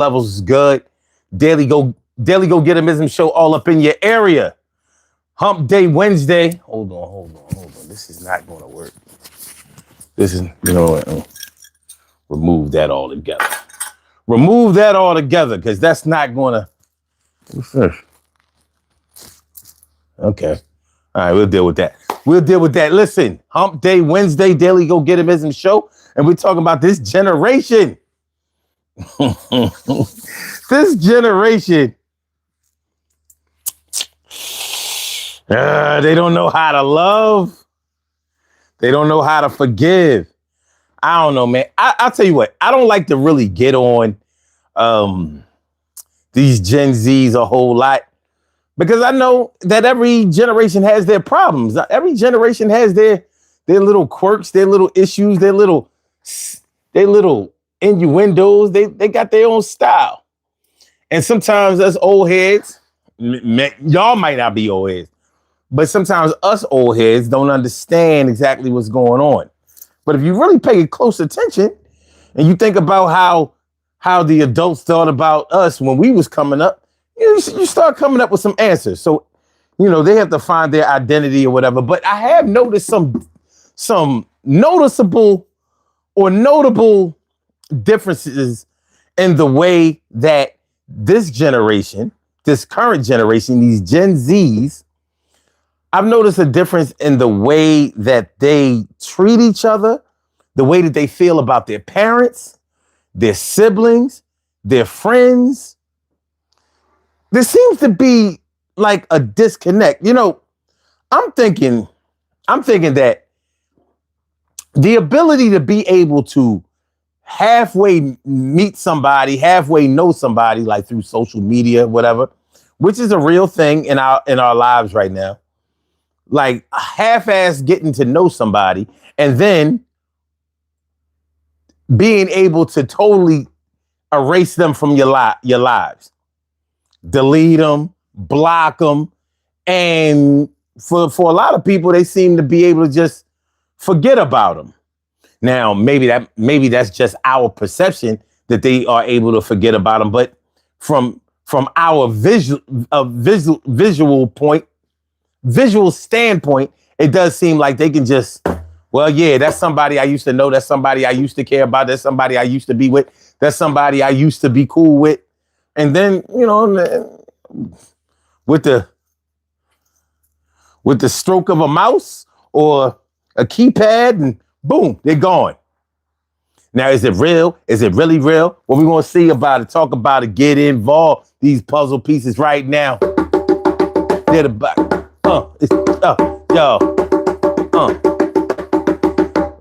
levels is good. Daily Go Getimism show all up in your area. Hump Day Wednesday. Hold on. This is not going to work. This is, you know what? Remove that all together. Remove that all together because that's not going to. Okay. All right, we'll deal with that. Listen, Hump Day Wednesday, Daily Go Getimism show, and we're talking about this generation. This generation. They don't know how to love. They don't know how to forgive. I don't know, man. I'll tell you what. I don't like to really get on these Gen Zs a whole lot because I know that every generation has their problems. Every generation has their little quirks, their little issues, their little innuendos. They got their own style. And sometimes us old heads, y'all might not be old heads, but sometimes us old heads don't understand exactly what's going on. But if you really pay close attention and you think about how the adults thought about us when we was coming up, you start coming up with some answers. So, they have to find their identity or whatever. But I have noticed some noticeable or notable differences in the way that this generation, this current generation, these Gen Zs, I've noticed a difference in the way that they treat each other, the way that they feel about their parents, their siblings, their friends. There seems to be like a disconnect. I'm thinking that the ability to be able to halfway meet somebody, halfway know somebody, like through social media, whatever, which is a real thing in our lives right now. Like half-ass getting to know somebody and then being able to totally erase them from your lives, delete them, block them, and for a lot of people, they seem to be able to just forget about them. Now, maybe that's just our perception that they are able to forget about them, but from our visual standpoint, it does seem like they can just, well, yeah, that's somebody I used to know. That's somebody I used to care about. That's somebody I used to be with. That's somebody I used to be cool with. And then, with the stroke of a mouse or a keypad and boom, they're gone. Now, is it real? Is it really real? What we want to see about it, talk about it, get involved. These puzzle pieces right now. They're the back.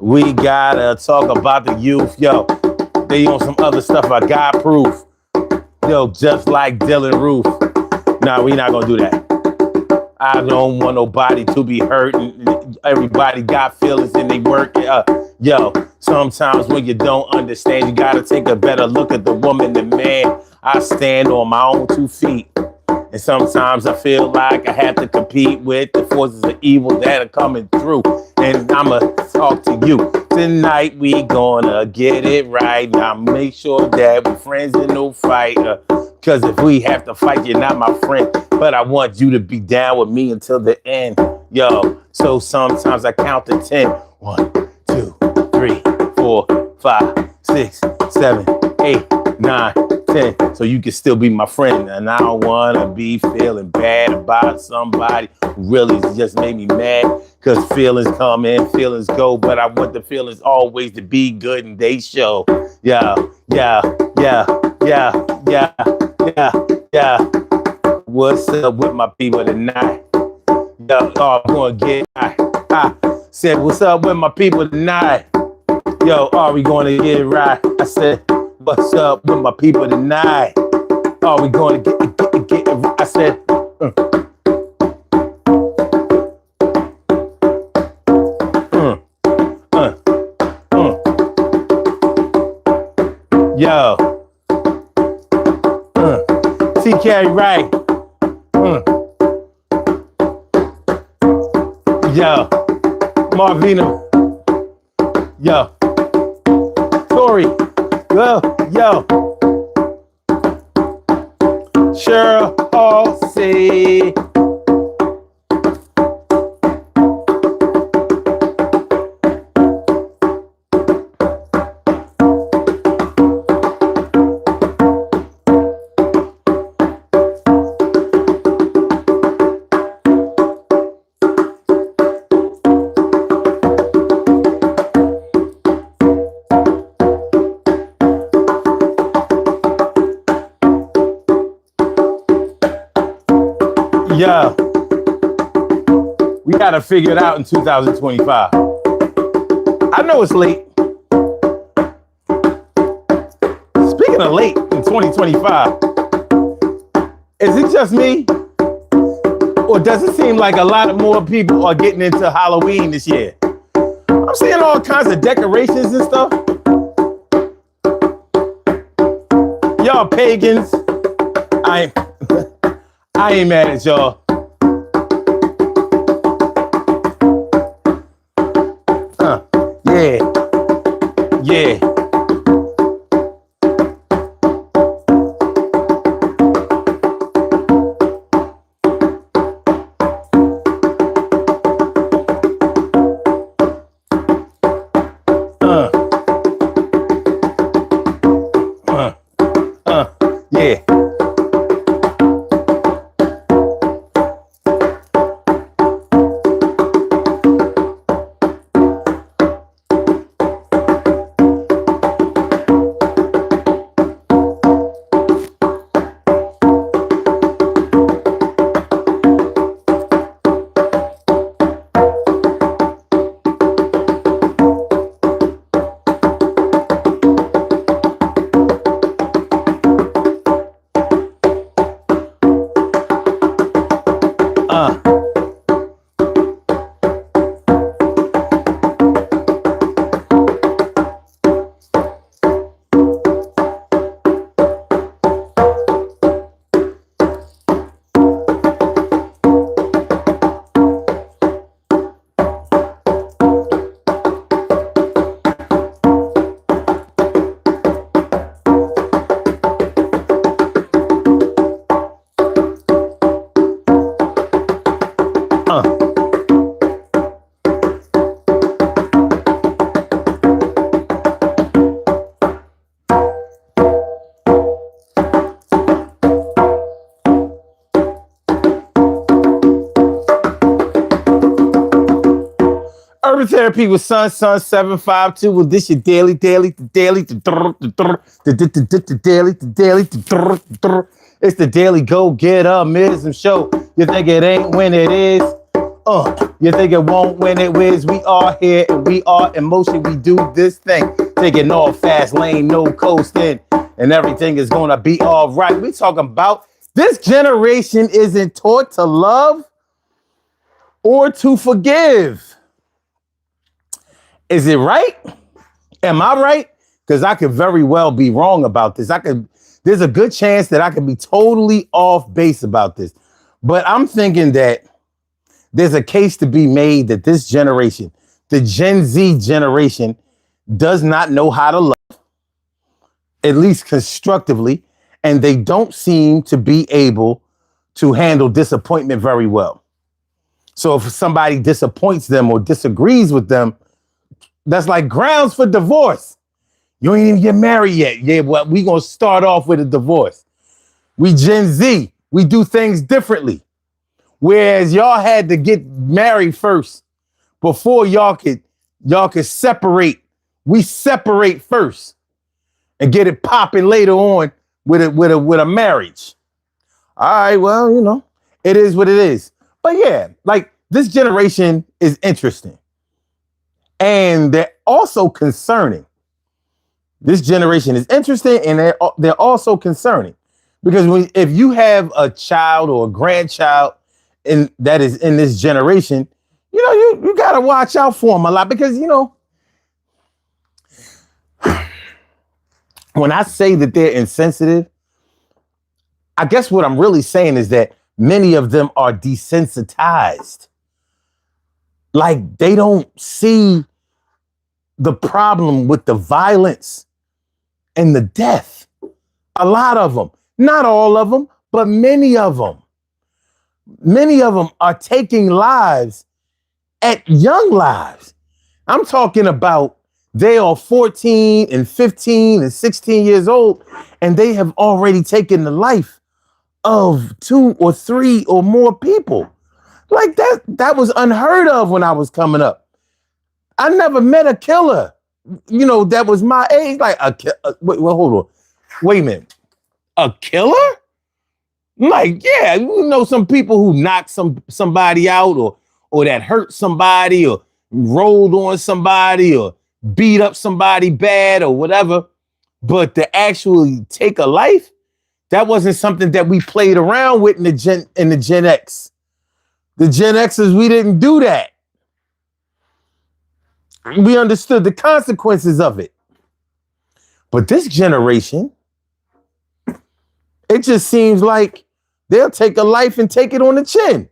We gotta talk about the youth, yo. They on some other stuff I got proof. Yo, just like Dylan Roof. Nah, we not gonna do that. I don't want nobody to be hurt. And everybody got feelings and they work. Yo, sometimes when you don't understand, you gotta take a better look at the woman, the man. I stand on my own 2 feet. And sometimes I feel like I have to compete with the forces of evil that are coming through. And I'ma talk to you. Tonight we gonna get it right. Now make sure that we're friends and no fight. Cause if we have to fight, you're not my friend. But I want you to be down with me until the end. Yo, so sometimes I count to 10. 1, 2, 3, 4, 5, 6, 7, 8, 9, 10. So you can still be my friend. And I don't want to be feeling bad about somebody who really just made me mad. Because feelings come in, feelings go. But I want the feelings always to be good and they show. Yeah. What's up with my people tonight? Yo, I'm going to get I said, what's up with my people tonight? Yo, are we going to get it right? I said, what's up with my people tonight? Are we going to get it right? I said, Yo, TK right. Yo, Marvino. Yo, Tori. Yo. Cheryl Halsey. Yeah, we gotta figure it out in 2025. I know it's late. Speaking of late in 2025, is it just me? Or does it seem like a lot more people are getting into Halloween this year? I'm seeing all kinds of decorations and stuff. Y'all pagans, I ain't mad at y'all. Yeah. Yeah. Yeah. Urban Therapy with Sun 752. Well, this your daily. It's the daily go get mism show. You think it ain't when it is? You think it won't when it whiz? We are here and we are in motion. We do this thing, taking off fast lane, no coasting, and everything is gonna be all right. We talking about this generation isn't taught to love or to forgive. Is it right? Am I right? Because I could very well be wrong about this. There's a good chance that I could be totally off base about this. But I'm thinking that there's a case to be made that this generation, the Gen Z generation, does not know how to love, at least constructively, and they don't seem to be able to handle disappointment very well. So if somebody disappoints them or disagrees with them, that's like grounds for divorce. You ain't even get married yet. Yeah, well, we gonna start off with a divorce. We Gen Z, we do things differently. Whereas y'all had to get married first before y'all could separate. We separate first and get it popping later on with a marriage. All right, well, you know, it is what it is. But yeah, like this generation is interesting. And they're also concerning. This generation is interesting and they're also concerning. Because if you have a child or a grandchild that is in this generation, you know, you got to watch out for them a lot. Because, you know, when I say that they're insensitive, I guess what I'm really saying is that many of them are desensitized. Like they don't see the problem with the violence and the death. A lot of them, not all of them, But many of them are taking lives at young lives. I'm talking about they are 14 and 15 and 16 years old, and they have already taken the life of 2 or 3 or more people. Like that was unheard of when I was coming up. I never met a killer, that was my age. Like wait, hold on. Wait a minute. A killer? Like, yeah, some people who knocked somebody out or that hurt somebody or rolled on somebody or beat up somebody bad or whatever. But to actually take a life, that wasn't something that we played around with in the Gen X. The Gen Xers, we didn't do that. We understood the consequences of it. But this generation, it just seems like they'll take a life and take it on the chin.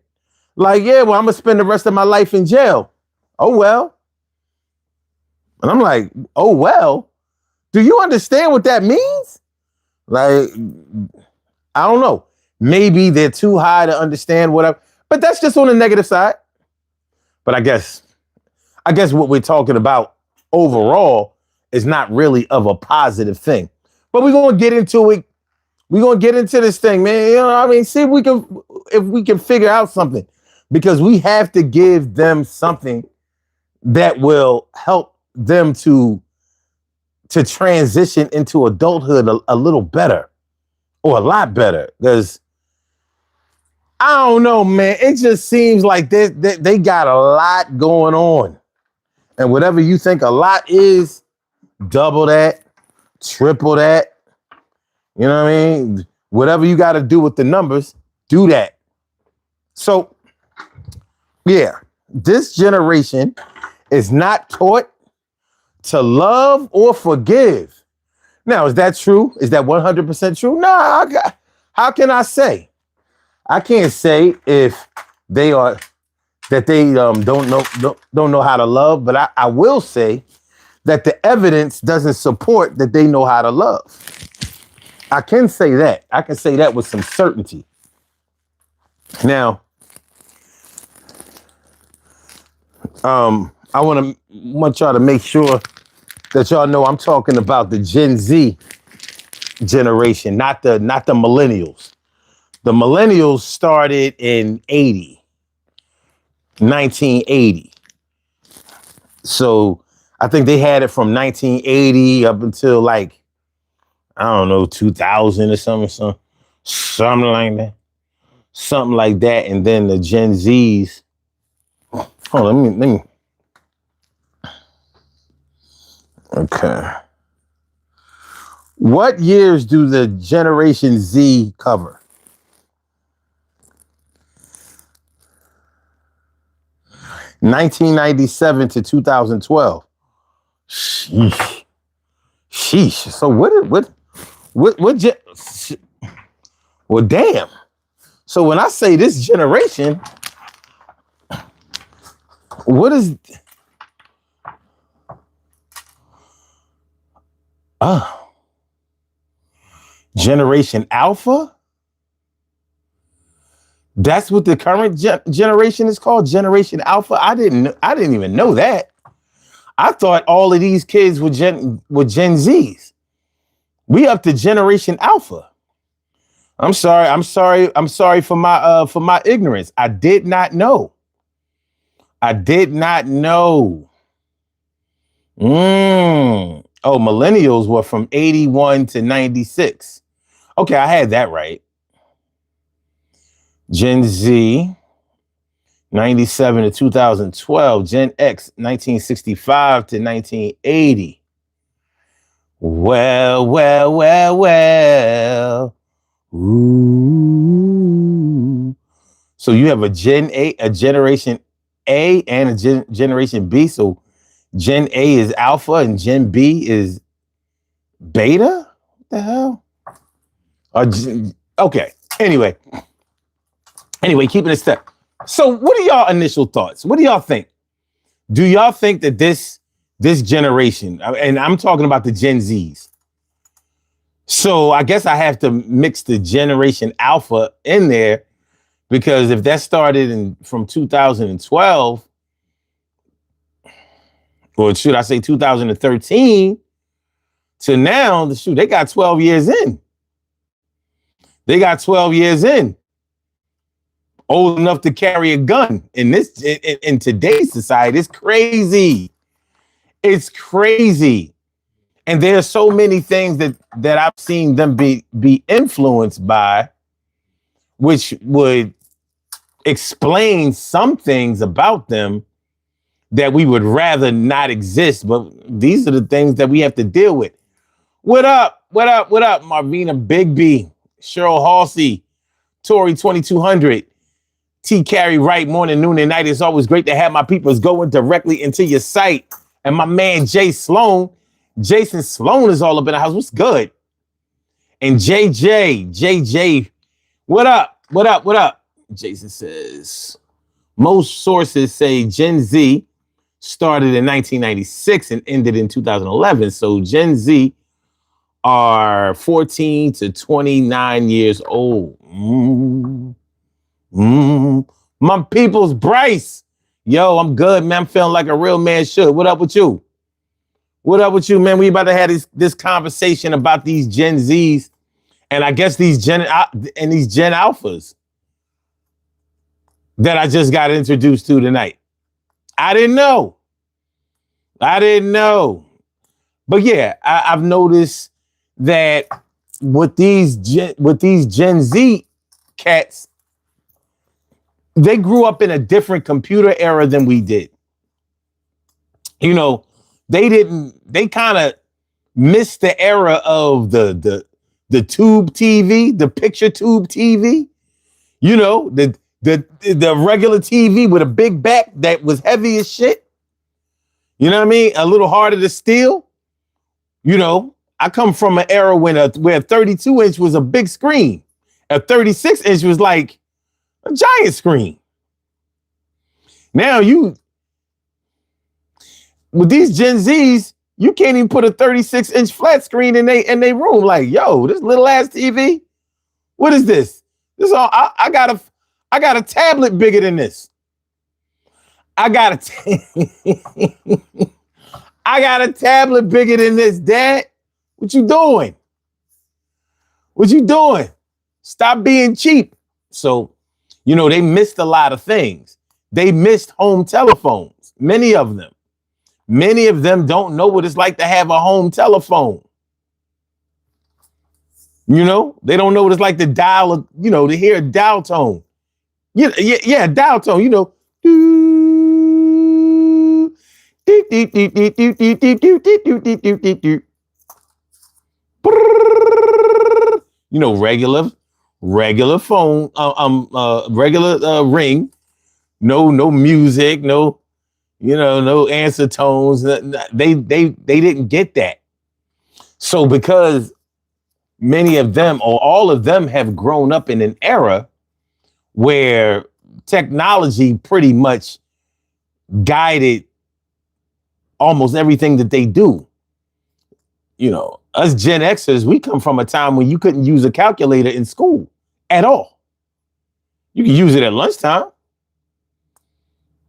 Like, yeah, well, I'm going to spend the rest of my life in jail. Oh, well. And I'm like, oh, well. Do you understand what that means? Like, I don't know. Maybe they're too high to understand whatever. But that's just on the negative side. But I guess what we're talking about overall is not really of a positive thing. But we're going to get into it. We're going to get into this thing, man. See if we can figure out something, because we have to give them something that will help them to transition into adulthood a little better, or a lot better. Because I don't know, man. It just seems like they got a lot going on. And whatever you think a lot is, double that, triple that. You know what I mean? Whatever you got to do with the numbers, do that. So, yeah, this generation is not taught to love or forgive. Now, is that true? Is that 100% true? No, how can I say? I can't say if they don't know how to love, but I will say that the evidence doesn't support that they know how to love. I can say that. I can say that with some certainty. Now, I want y'all to make sure that y'all know I'm talking about the Gen Z generation, not the millennials. The millennials started in 1980. So I think they had it from 1980 up until like, I don't know, 2000 or something like that. Something like that. And then the Gen Zs. Oh, let me. Okay. What years do the Generation Z cover? (1997 to 2012). Sheesh. So what? Well, damn. So when I say this generation, what is? Generation Alpha? That's what the current generation is called, Generation Alpha. I didn't even know that. I thought all of these kids were Gen Zs. We up to Generation Alpha. I'm sorry for my ignorance. I did not know. Oh, millennials were from 81 to 96. Okay, I had that right. Gen Z, 97 to 2012. Gen X, 1965 to 1980. Well. Ooh. So you have a Gen A, a Generation A, and a Generation B. So Gen A is Alpha and Gen B is Beta? What the hell? Okay. Anyway, keeping it step. So what are y'all initial thoughts? What do y'all think? Do y'all think that this generation, and I'm talking about the Gen Zs, So I guess I have to mix the Generation Alpha in there, because if that started from 2012, or should I say 2013 to now, shoot, they got 12 years in. They got 12 years in. Old enough to carry a gun in today's society. It's crazy. It's crazy. And there are so many things that I've seen them be influenced by, which would explain some things about them that we would rather not exist. But these are the things that we have to deal with. What up? What up? What up? Marvina Bigby, Cheryl Halsey, Tori 2200, T Carey Wright, morning, noon, and night. It's always great to have my peoples going directly into your site. And my man Jay Sloan, Jason Sloan, is all up in the house. What's good? And JJ, what up? What up? What up? Jason says, most sources say Gen Z started in 1996 and ended in 2011. So Gen Z are 14 to 29 years old. My people's Bryce. Yo, I'm good, man. I'm feeling like a real man should. What up with you? What up with you, man? We about to have this conversation about these Gen Zs, and I guess these Gen Alphas that I just got introduced to tonight. I didn't know. But yeah, I've noticed that with these Gen Z cats, they grew up in a different computer era than we did. You know, they kind of missed the era of the tube TV, the picture tube TV. You know, the regular TV with a big back that was heavy as shit. You know what I mean? A little harder to steal. You know, I come from an era where a 32-inch was a big screen. A 36-inch was like a giant screen. Now with these Gen Zs, you can't even put a 36-inch flat screen in they room. Like, yo, this little ass TV. What is this? This all I got a tablet bigger than this. I got a tablet bigger than this, Dad. What you doing? What you doing? Stop being cheap. So, you know, they missed a lot of things. They missed home telephones. Many of them don't know what it's like to have a home telephone. You know, they don't know what it's like to dial, to hear a dial tone. Yeah, dial tone, you know. You know, regular phone, regular ring, no music, no answer tones. They didn't get that. So because many of them or all of them have grown up in an era where technology pretty much guided almost everything that they do. You know, us Gen Xers, we come from a time when you couldn't use a calculator in school at all. You could use it at lunchtime.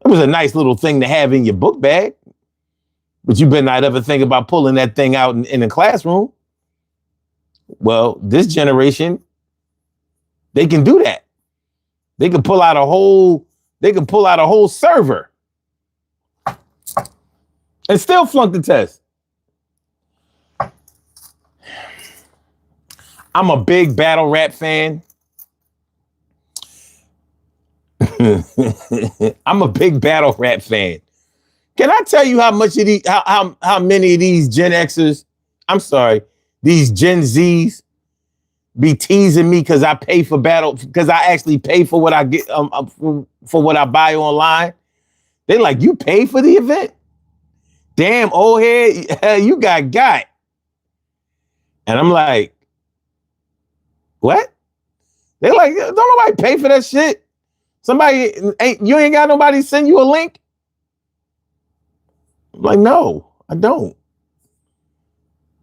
It was a nice little thing to have in your book bag, but you better not ever think about pulling that thing out in the classroom. Well, this generation, they can do that. They can pull out a whole server and still flunk the test. I'm a big battle rap fan. I'm a big battle rap fan. Can I tell you how much of these, how many of these Gen Xers, these Gen Zs be teasing me because I pay for battle, because I actually pay for what I get, for what I buy online. They like, you pay for the event? Damn, old head, you got. And I'm like, what? They're like, don't nobody pay for that shit. You ain't got nobody send you a link? I'm like, no, I don't.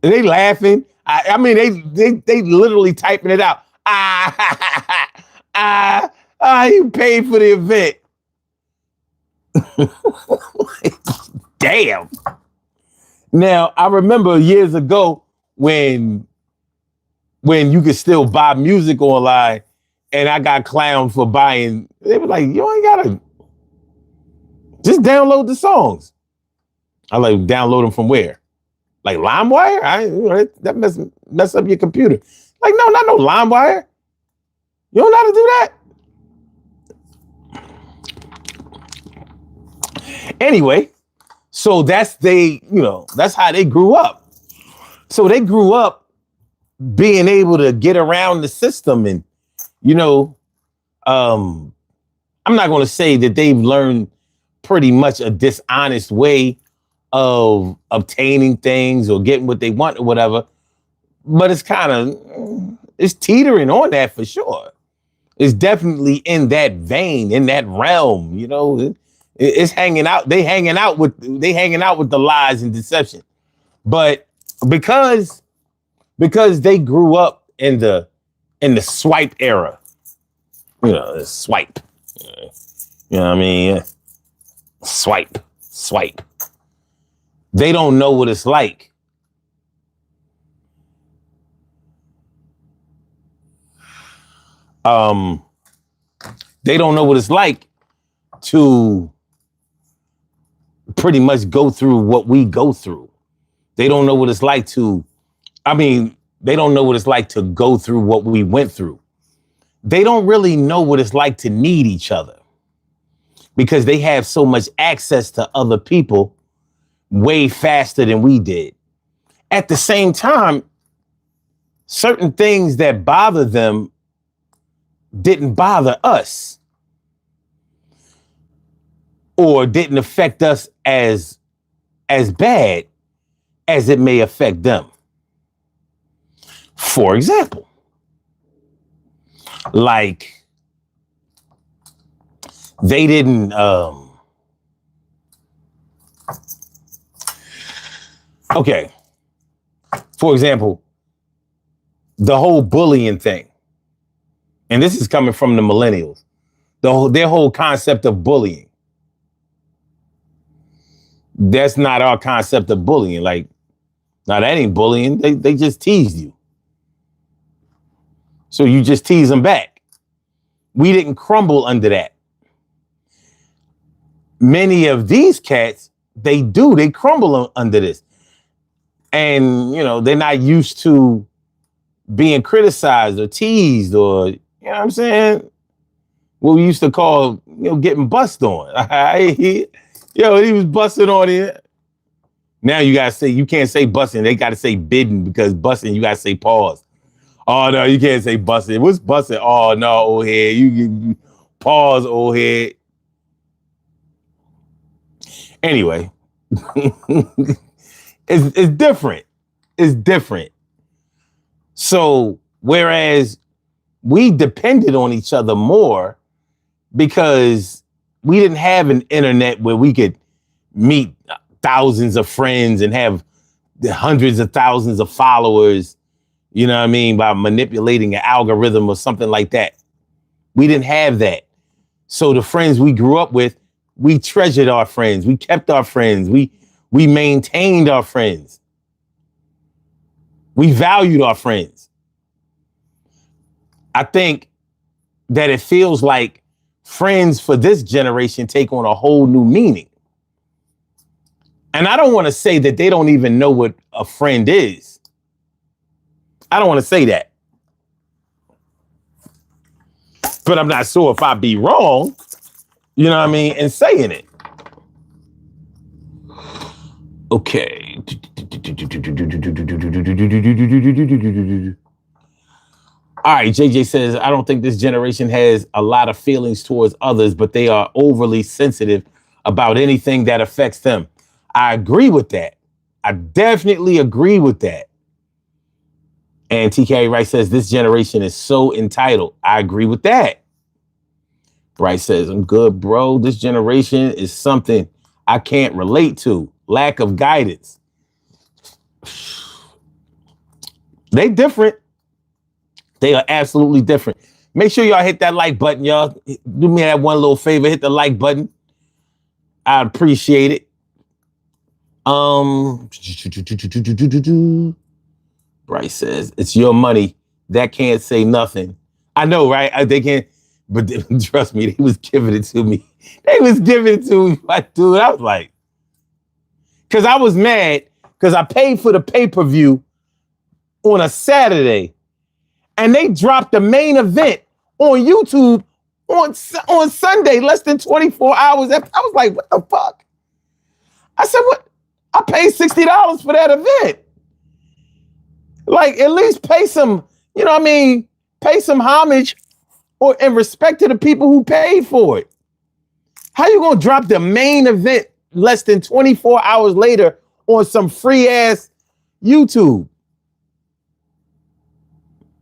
And they laughing. I mean, they literally typing it out. You paid for the event. Damn. Now, I remember years ago when you could still buy music online, and I got clowned for buying. They were like, you ain't gotta just download the songs. I like, download them from where? Like LimeWire? That mess up your computer. Like, no, not no LimeWire. You don't know how to do that? Anyway, so that's how they grew up. So they grew up being able to get around the system, and I'm not going to say that they've learned pretty much a dishonest way of obtaining things or getting what they want or whatever, but it's teetering on that for sure. It's definitely in that vein, in that realm, it's hanging out. They hanging out with the lies and deception. But because they grew up in the swipe era, the swipe. You know what I mean? Swipe. They don't know what it's like. They don't know what it's like to pretty much go through what we go through. They don't know what it's like they don't know what it's like to go through what we went through. They don't really know what it's like to need each other because they have so much access to other people way faster than we did. At the same time, certain things that bother them didn't bother us or didn't affect us as bad as it may affect them. For example, like they didn't okay. For example, the whole bullying thing. And this is coming from the millennials. Their whole concept of bullying. That's not our concept of bullying. Like, now that ain't bullying. They just teased you. So you just tease them back. We didn't crumble under that. Many of these cats, they crumble under this. And, they're not used to being criticized or teased or, you know what I'm saying? What we used to call, getting bust on. He was busting on it. Now you can't say busting. They got to say bidding because busting, you got to say pause. Oh, no, you can't say busting. What's busting? Oh, no, old head. You pause, old head. Anyway, it's different. It's different. So, whereas we depended on each other more because we didn't have an internet where we could meet thousands of friends and have hundreds of thousands of followers, you know what I mean, by manipulating an algorithm or something like that. We didn't have that. So the friends we grew up with, we treasured our friends. We kept our friends. We maintained our friends. We valued our friends. I think that it feels like friends for this generation take on a whole new meaning. And I don't want to say that they don't even know what a friend is. I don't want to say that. But I'm not sure if I'd be wrong, you know what I mean, in saying it. Okay. All right, JJ says, I don't think this generation has a lot of feelings towards others, but they are overly sensitive about anything that affects them. I agree with that. I definitely agree with that. And TK Wright says, this generation is so entitled. I agree with that. Wright says, I'm good, bro. This generation is something I can't relate to. Lack of guidance. They different. They are absolutely different. Make sure y'all hit that like button, y'all. Do me that one little favor. Hit the like button. I'd appreciate it. Bryce says, it's your money. That can't say nothing. I know, right? They can't, but trust me, they was giving it to me. They was giving it to me. Like, dude, I was like, because I was mad because I paid for the pay-per-view on a Saturday and they dropped the main event on YouTube on Sunday, less than 24 hours. I was like, what the fuck? I said, what? I paid $60 for that event. Like, at least pay some, you know what I mean? Pay some homage or in respect to the people who paid for it. How you gonna drop the main event less than 24 hours later on some free ass YouTube?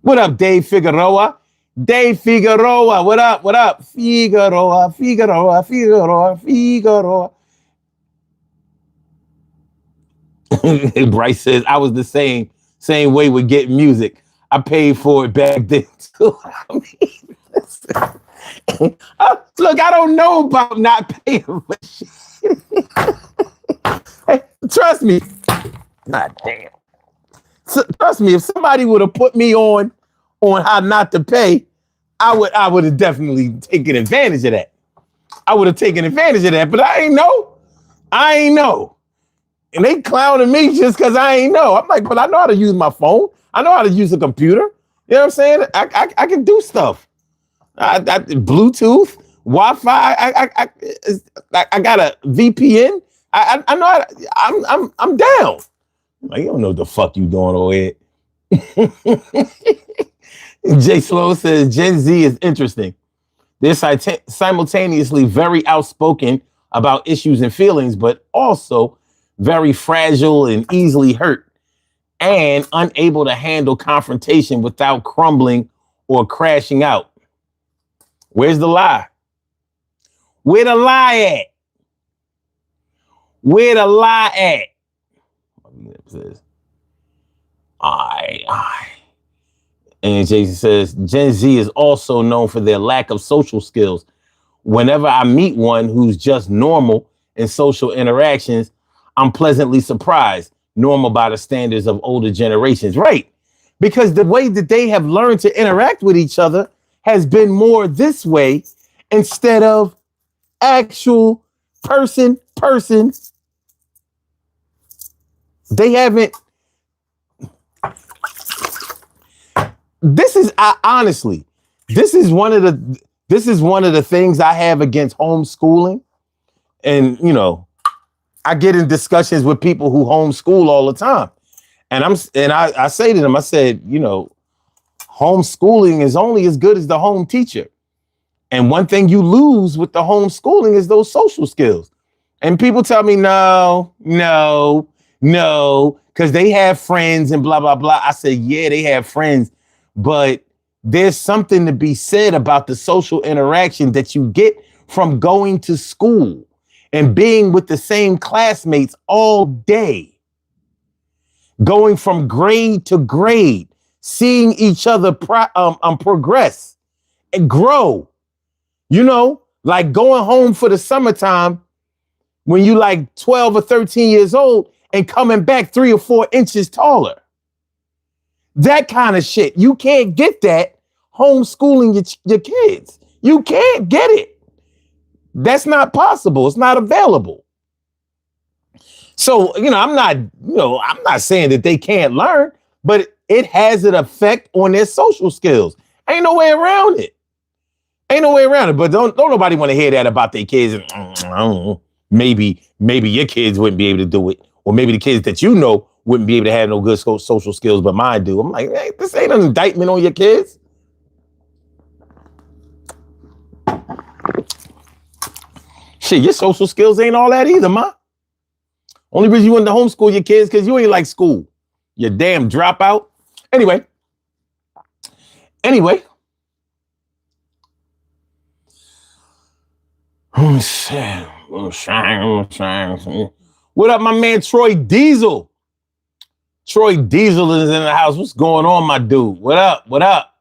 What up, Dave Figueroa? Dave Figueroa, what up? What up? Figueroa. Bryce says, I was the same way with getting music. I paid for it back then too. I mean, look, I don't know about not paying for shit. Hey, trust me. God damn. Trust me, if somebody would have put me on how not to pay, I would have definitely taken advantage of that. I would have taken advantage of that, but I ain't know. And they clowning me just because I ain't know. I'm like, but I know how to use my phone. I know how to use a computer. You know what I'm saying? I can do stuff. I Bluetooth, Wi-Fi. I got a VPN. I know how to, I'm down. Like, you don't know what the fuck you doing over here. Jay Sloan says Gen Z is interesting. They're simultaneously very outspoken about issues and feelings, but also very fragile and easily hurt and unable to handle confrontation without crumbling or crashing out. Where's the lie? Where the lie at? Where the lie at? Says, And Jason says, Gen Z is also known for their lack of social skills. Whenever I meet one who's just normal in social interactions, I'm pleasantly surprised. Normal by the standards of older generations. Right. Because the way that they have learned to interact with each other has been more this way instead of actual person. They haven't. This is honestly, this is one of the things I have against homeschooling. And, you know, I get in discussions with people who homeschool all the time. And I say to them, I said, you know, homeschooling is only as good as the home teacher. And one thing you lose with the homeschooling is those social skills. And people tell me, no, because they have friends and blah, blah, blah. I said, yeah, they have friends, but there's something to be said about the social interaction that you get from going to school and being with the same classmates all day, going from grade to grade, seeing each other progress and grow. You know, like going home for the summertime when you like 12 or 13 years old and coming back 3 or 4 inches taller. That kind of shit. You can't get that homeschooling your kids. You can't get it. That's not possible. It's not available. So, you know, I'm not saying that they can't learn, but it has an effect on their social skills. Ain't no way around it. But don't nobody want to hear that about their kids. And I don't know, maybe your kids wouldn't be able to do it, or maybe the kids that you know wouldn't be able to have no good social skills, but mine do. I'm like, hey, this ain't an indictment on your kids. Shit, your social skills ain't all that either, ma. Only reason you want to homeschool your kids because you ain't like school. You damn dropout. Anyway. What up, my man Troy Diesel? Troy Diesel is in the house. What's going on, my dude? What up? What up?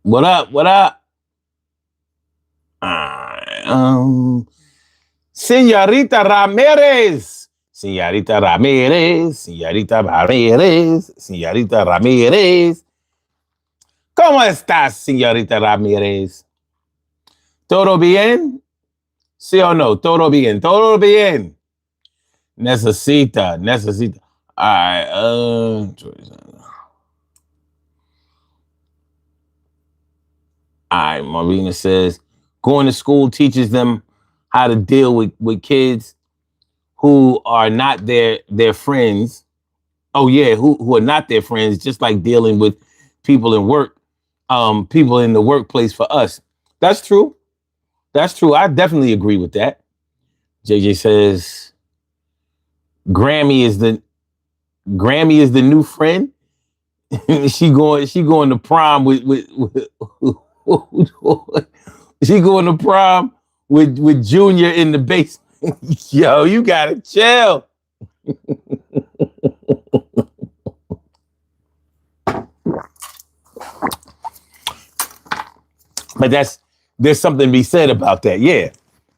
What up? What up? Señorita Ramirez. Señorita Ramirez. Señorita Ramirez. Señorita Ramirez. ¿Cómo estás, señorita Ramirez? ¿Todo bien? ¿Sí o no? Todo bien. Todo bien. Necesita. All right, Marina says, going to school teaches them how to deal with kids who are not their friends. Oh, yeah, who are not their friends, just like dealing with people in work, people in the workplace for us. That's true. That's true. I definitely agree with that. JJ says, Grammy is the new friend. she going to prom with she going to prom with Junior in the basement. Yo, you gotta chill. But there's something to be said about that, yeah,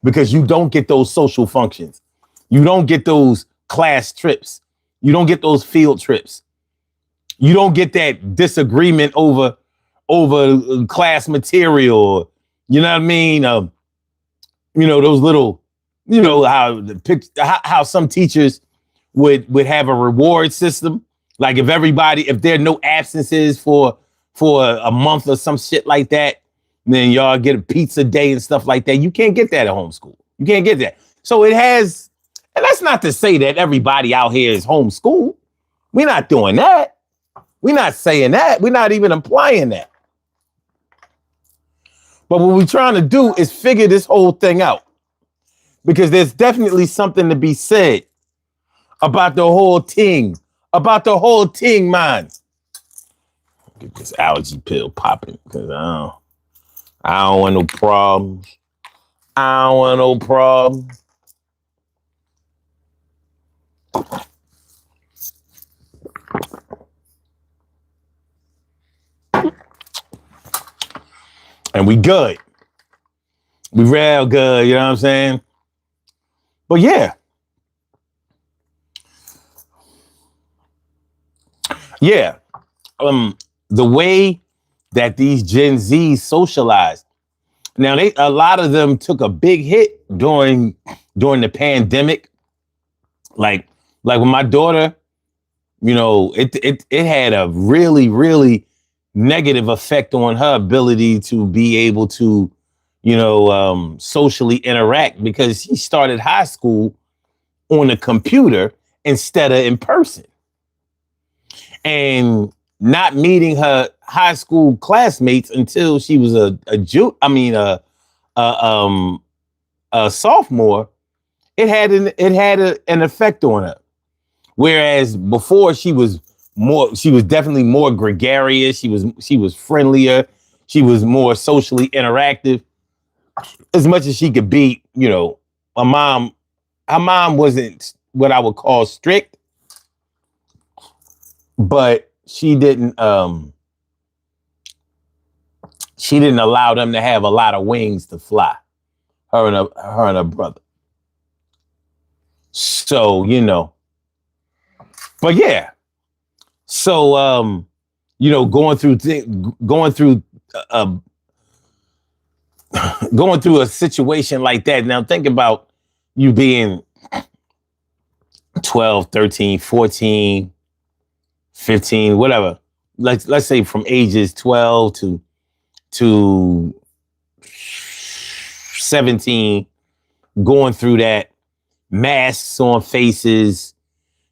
because you don't get those social functions, you don't get those class trips, you don't get those field trips, you don't get that disagreement over class material. You know what I mean? Those little, how some teachers would have a reward system. Like if there are no absences for a month or some shit like that, then y'all get a pizza day and stuff like that. You can't get that at homeschool. You can't get that. So it has, and that's not to say that everybody out here is homeschool. We're not doing that. We're not saying that. We're not even implying that. But what we're trying to do is figure this whole thing out, because there's definitely something to be said about the whole thing, man. Get this allergy pill popping, because I don't want no problems. I don't want no problem. And we good. We real good, you know what I'm saying? But yeah. Yeah. The way that these Gen Zs socialized. Now, a lot of them took a big hit during the pandemic. Like with my daughter, it had a really, really negative effect on her ability to be able to, socially interact, because she started high school on a computer instead of in person. And not meeting her high school classmates until she was a sophomore, it had an effect on her. Whereas before, she was definitely more gregarious. She was friendlier. She was more socially interactive. As much as she could be, her mom wasn't what I would call strict, but she didn't allow them to have a lot of wings to fly, her and her brother. So, but yeah. So, going through a situation like that. Now think about you being 12, 13, 14, 15, whatever. Let's say from ages 12 to 17, going through that, masks on faces.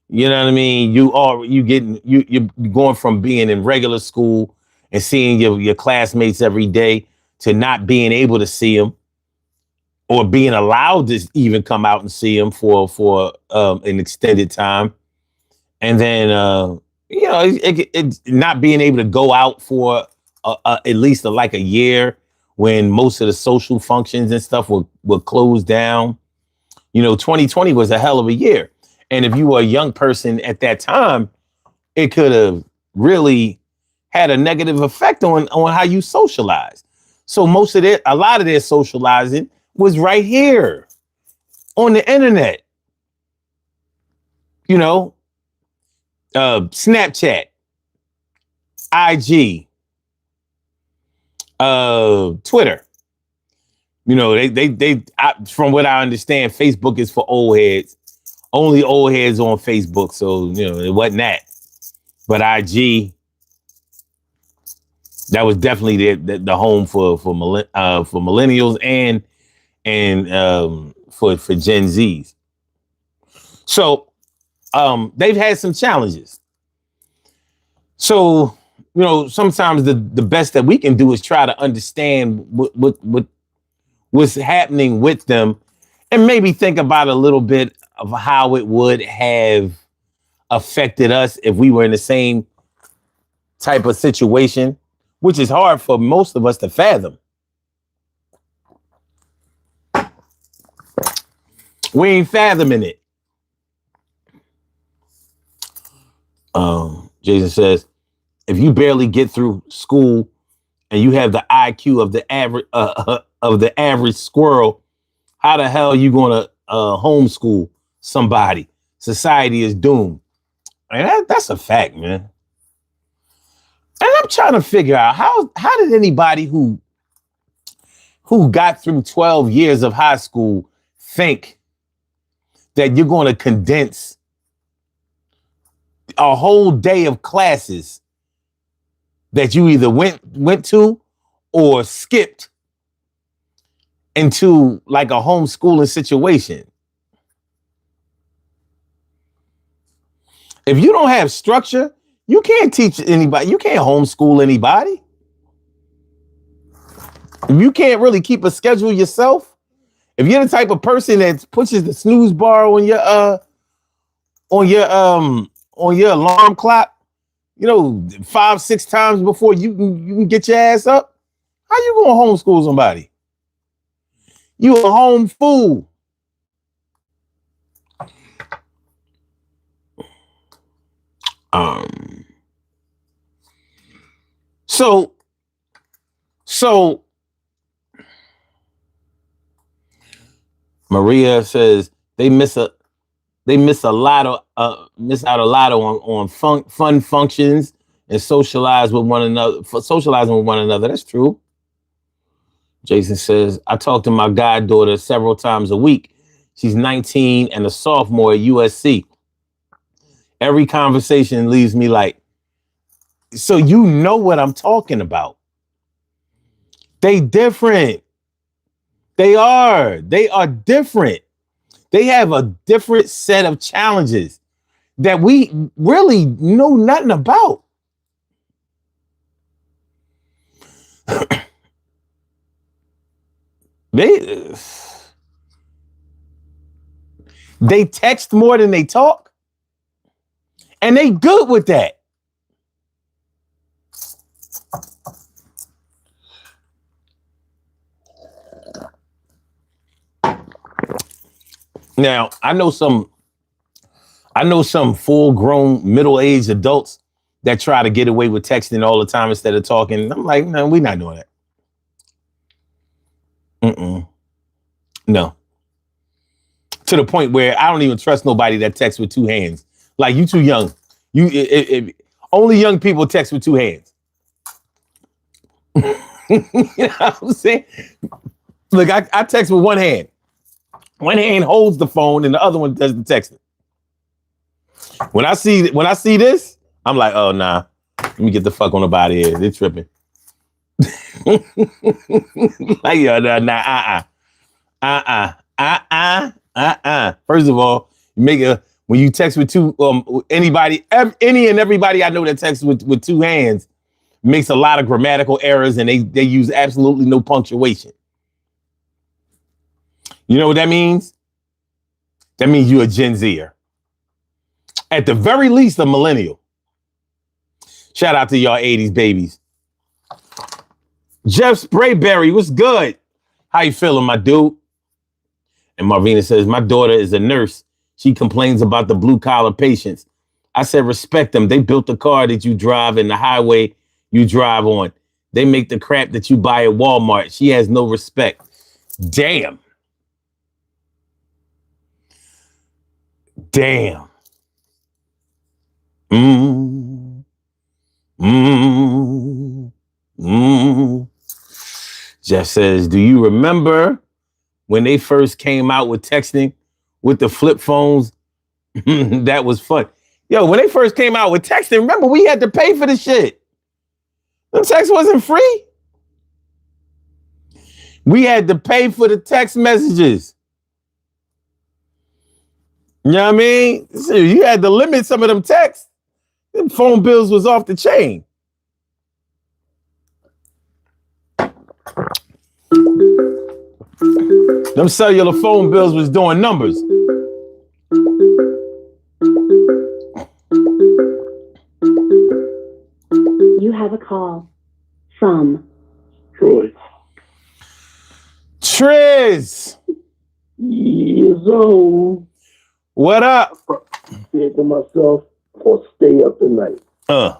You know what I mean? You're going from being in regular school and seeing your classmates every day to not being able to see them, or being allowed to even come out and see them for an extended time. And then, it not being able to go out for at least like a year, when most of the social functions and stuff were closed down. 2020 was a hell of a year. And if you were a young person at that time, it could have really had a negative effect on how you socialize. So a lot of their socializing was right here on the internet. You know, Snapchat, IG, Twitter. You know, from what I understand, Facebook is for old heads. Only old heads on Facebook, so you know it wasn't that. But IG, that was definitely the home for millennials and for Gen Zs. So they've had some challenges. So you know, sometimes the best that we can do is try to understand what's happening with them, and maybe think about a little bit of how it would have affected us if we were in the same type of situation, which is hard for most of us to fathom. We ain't fathoming it. Jason says, if you barely get through school and you have the IQ of the average squirrel, how the hell are you gonna homeschool somebody? Society is doomed. And that's a fact, man. And I'm trying to figure out how did anybody who got through 12 years of high school think that you're going to condense a whole day of classes that you either went to or skipped into like a homeschooling situation. If you don't have structure, you can't teach anybody. You can't homeschool anybody. If you can't really keep a schedule yourself, if you're the type of person that pushes the snooze bar on your alarm clock, you know, 5-6 times before you can get your ass up, how you gonna homeschool somebody? You a home fool. So Maria says they miss out a lot on fun functions and socializing with one another. That's true. Jason says, I talk to my goddaughter several times a week. She's 19 and a sophomore at USC. Every conversation leaves me like, so you know what I'm talking about. They different. They are different. They have a different set of challenges that we really know nothing about. They text more than they talk, and they good with that. Now, I know some full-grown, middle-aged adults that try to get away with texting all the time instead of talking. I'm like, no, we're not doing that. No. To the point where I don't even trust nobody that texts with two hands. Like, you too young. Only young people text with two hands. You know what I'm saying? Look, I text with one hand. One hand holds the phone and the other one does the texting. When I see this, I'm like, oh nah, let me get the fuck on about here. They're tripping. Like, yo, nah, First of all, when you text with two, any and everybody I know that texts with two hands makes a lot of grammatical errors, and they use absolutely no punctuation. You know what that means? That means you're a Gen Zer. At the very least, a millennial. Shout out to y'all 80s babies. Jeff Sprayberry, what's good? How you feeling, my dude? And Marvina says, my daughter is a nurse. She complains about the blue collar patients. I said, respect them. They built the car that you drive and the highway you drive on. They make the crap that you buy at Walmart. She has no respect. Damn. Damn. Jeff says, do you remember when they first came out with texting with the flip phones? That was fun. Yo, when they first came out with texting, remember we had to pay for the shit. The text wasn't free. We had to pay for the text messages. You know what I mean? So you had to limit some of them texts. Them phone bills was off the chain. Them cellular phone bills was doing numbers. You have a call from Troy. Triz. Years What up? I said to myself, I'm going to stay up tonight. I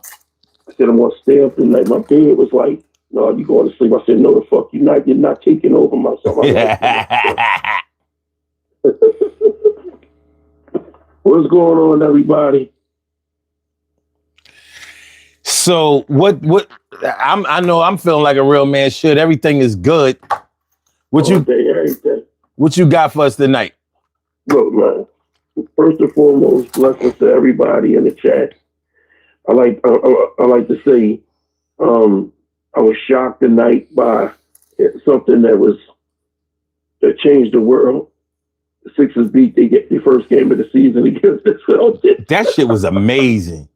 said, I'm going to stay up tonight. My bed was like, no, you going to sleep. I said, no, the fuck you not. You're not taking over myself. What's going on, everybody? So what I know I'm feeling like a real man should. Everything is good. What you got for us tonight? Look, man. First and foremost, blessings to everybody in the chat. I like to say, I was shocked tonight by something that changed the world. The Sixers beat their first game of the season against the Celtics. That shit was amazing.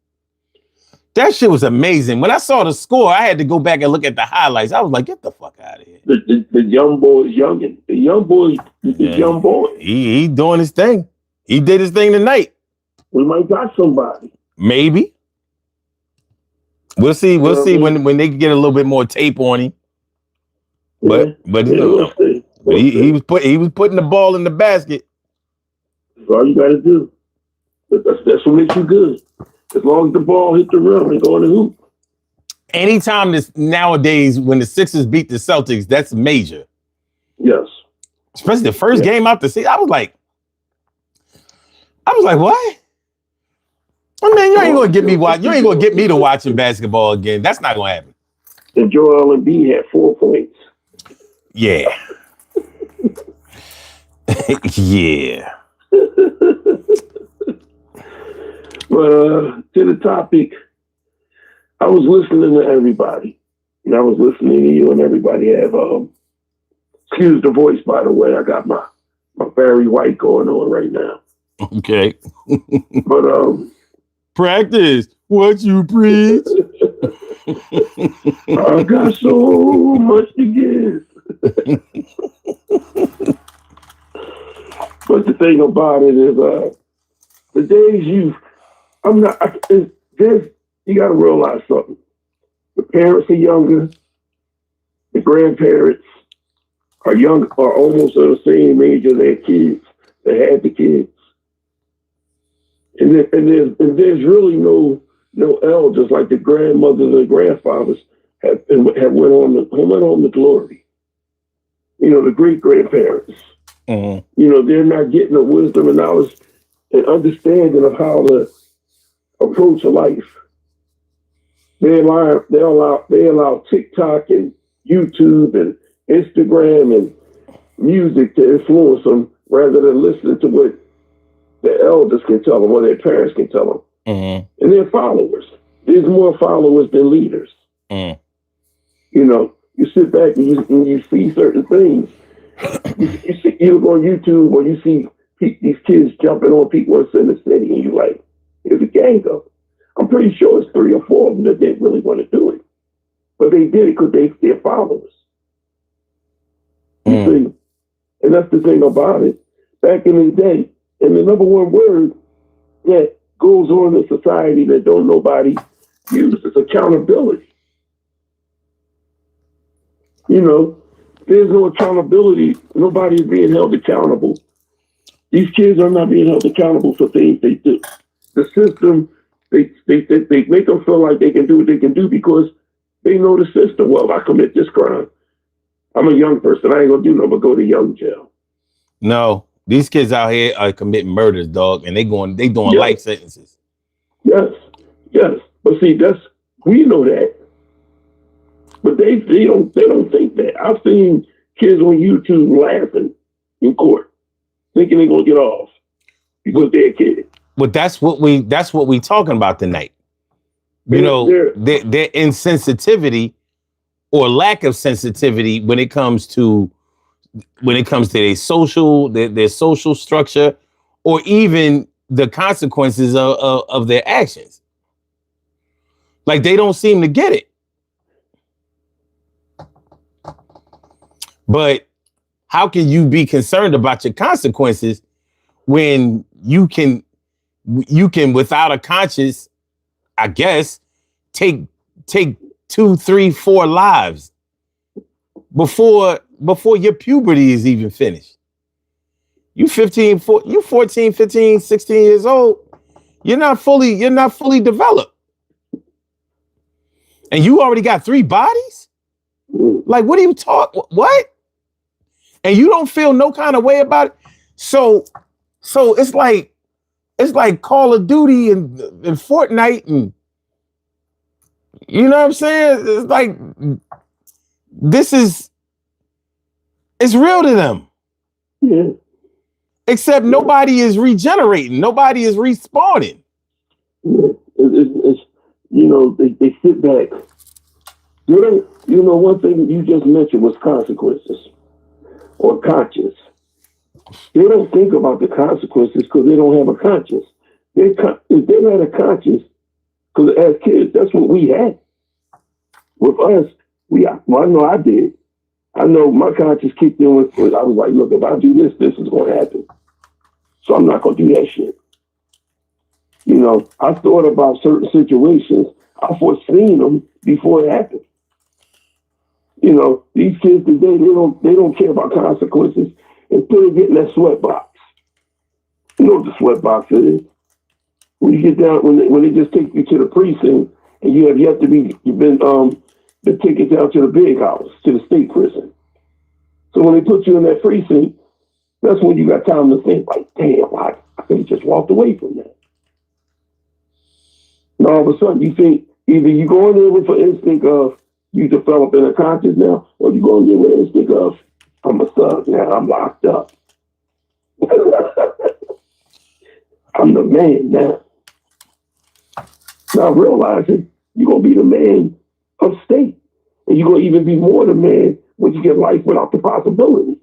That shit was amazing. When I saw the score, I had to go back and look at the highlights. I was like, get the fuck out of here. The young boy is youngin'. The young boy. He doing his thing. He did his thing tonight. We might got somebody. Maybe. We'll see. We'll see when they get a little bit more tape on him. But he was putting the ball in the basket. That's all you got to do. That's what makes you good. As long as the ball hit the rim and go in the hoop. Anytime nowadays when the Sixers beat the Celtics, that's major. Yes. Especially the first game out the season. I was like, what? I mean, you ain't gonna get me You ain't gonna get me to watching basketball again. That's not gonna happen. And Joel Embiid had 4 points. Yeah. Yeah. But to the topic, I was listening to everybody. And I was listening to you, and everybody have excuse the voice, by the way. I got my Barry White going on right now. Okay. But practice what you preach. I got so much to give. But the thing about it is, the days you got to realize something. The parents are younger. The grandparents are almost of the same age as their kids. They had the kids. And there's really no elders like the grandmothers and grandfathers have went on to glory. You know, the great grandparents. Mm-hmm. You know, they're not getting the wisdom and knowledge and understanding of how to approach life. They allow TikTok and YouTube and Instagram and music to influence them rather than listening to what the elders can tell them or their parents can tell them. Mm-hmm. And they're followers. There's more followers than leaders. Mm. You know, you sit back and you see certain things. You go on YouTube or you see these kids jumping on people in the city and you're like, here's a gang of them. I'm pretty sure it's 3 or 4 of them that didn't really want to do it. But they did it because they're followers. You see? And that's the thing about it. Back in the day, and the number one word that goes on in society that don't nobody use is accountability. You know, there's no accountability. Nobody's being held accountable These kids are not being held accountable for things they do. The system, they make them feel like they can do what they can do because they know the system. Well, if I commit this crime, I'm a young person. I ain't gonna do nothing but go to young jail. No, these kids out here are committing murders, dog, and they doing Yes. life sentences. Yes, yes. But see, we know that, but they don't think that. I've seen kids on YouTube laughing in court, thinking they're gonna get off because they're kids. But that's what we talking about tonight. You know, their insensitivity or lack of sensitivity when it comes to their social structure, or even the consequences of their actions. Like, they don't seem to get it. But how can you be concerned about your consequences when you can without a conscience, I guess, take 2, 3, 4 lives before your puberty is even finished? You 14, 15, 16 years old. You're not fully developed. And you already got 3 bodies? Like, what are you talking? What? And you don't feel no kind of way about it? So it's like Call of Duty and Fortnite, and you know what I'm saying? It's like it's real to them. Yeah. Except nobody is regenerating. Nobody is respawning. Yeah. It's they sit back. One thing you just mentioned was consequences or conscience. They don't think about the consequences because they don't have a conscience. If they had a conscience, because as kids, that's what we had. With us, I know I did. I know my conscience kicked in with I was like, look, if I do this, this is going to happen. So I'm not going to do that shit. I thought about certain situations. I foreseen them before it happened. These kids today, they don't care about consequences until they get in that sweat box. You know what the sweat box is? When you get down, when they just take you to the precinct and you've been taken down to the big house, to the state prison. So when they put you in that precinct, that's when you got time to think, like, damn, I could have just walked away from that. And all of a sudden you think either you go in there with an instinct of you developing a conscience now, or you go in there with an instinct of I'm a thug now, I'm locked up. I'm the man now. Now realizing you're going to be the man of state. And you're going to even be more the man when you get life without the possibility.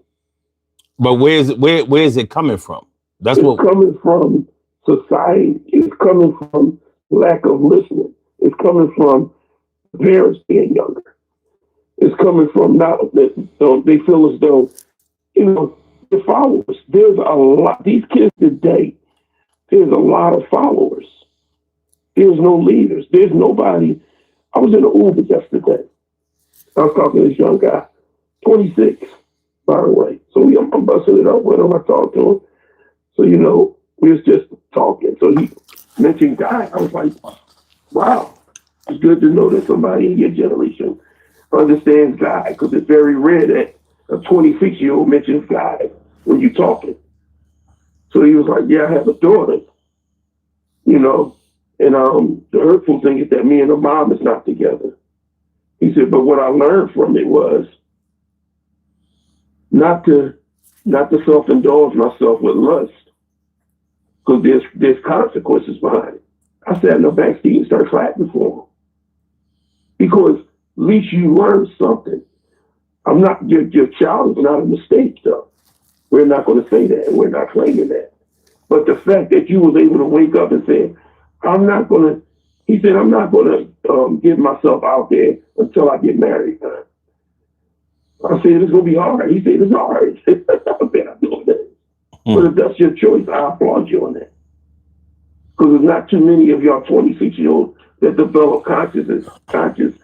But where is it coming from? It's coming from society. It's coming from lack of listening. It's coming from parents being younger. It's coming from they feel as though, the followers. There's a lot. These kids today, there's a lot of followers. There's no leaders. There's nobody. I was in an Uber yesterday. I was talking to this young guy, 26, by the way. So I'm busting it up with him. I talked to him. So, we was just talking. So he mentioned God. I was like, wow, it's good to know that somebody in your generation understands God, because it's very rare that a 26-year-old mentions God when you're talking. So he was like, yeah, I have a daughter, and the hurtful thing is that me and her mom is not together. He said, but what I learned from it was not to self-indulge myself with lust, because there's consequences behind it. I sat in the backseat and started clapping for him, because at least you learned something. Your child is not a mistake, though. We're not going to say that. We're not claiming that. But the fact that you was able to wake up and say, I'm not going to get myself out there until I get married. I said, it's going to be hard. He said, it's hard. I said, I'm doing that. But if that's your choice, I applaud you on that. Because there's not too many of y'all 26-year-olds that develop conscience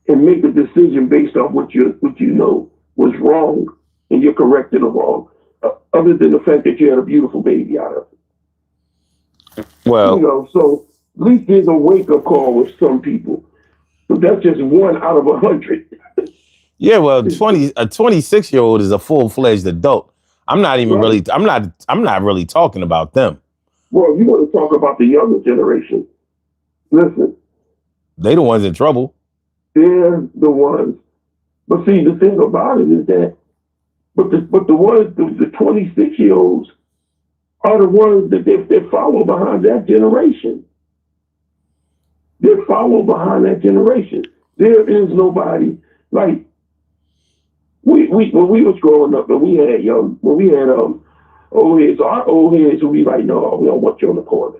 and make a decision based on what you know was wrong, and you're correcting the wrong. other than the fact that you had a beautiful baby out of it. Well, You know, so at least there's a wake up call with some people. But that's just one out of 100. yeah, well, a 26-year-old is a full-fledged adult. I'm not even Right. really I'm not really talking about them. Well, you want to talk about the younger generation. Listen, They the ones in trouble. they're the ones. But see, the thing about it is that, but the ones, the 26-year-olds are the ones that they follow behind that generation. They follow behind that generation. There is nobody like we when we was growing up and we had old heads. Our old heads would be like, no, we don't want you on the corner,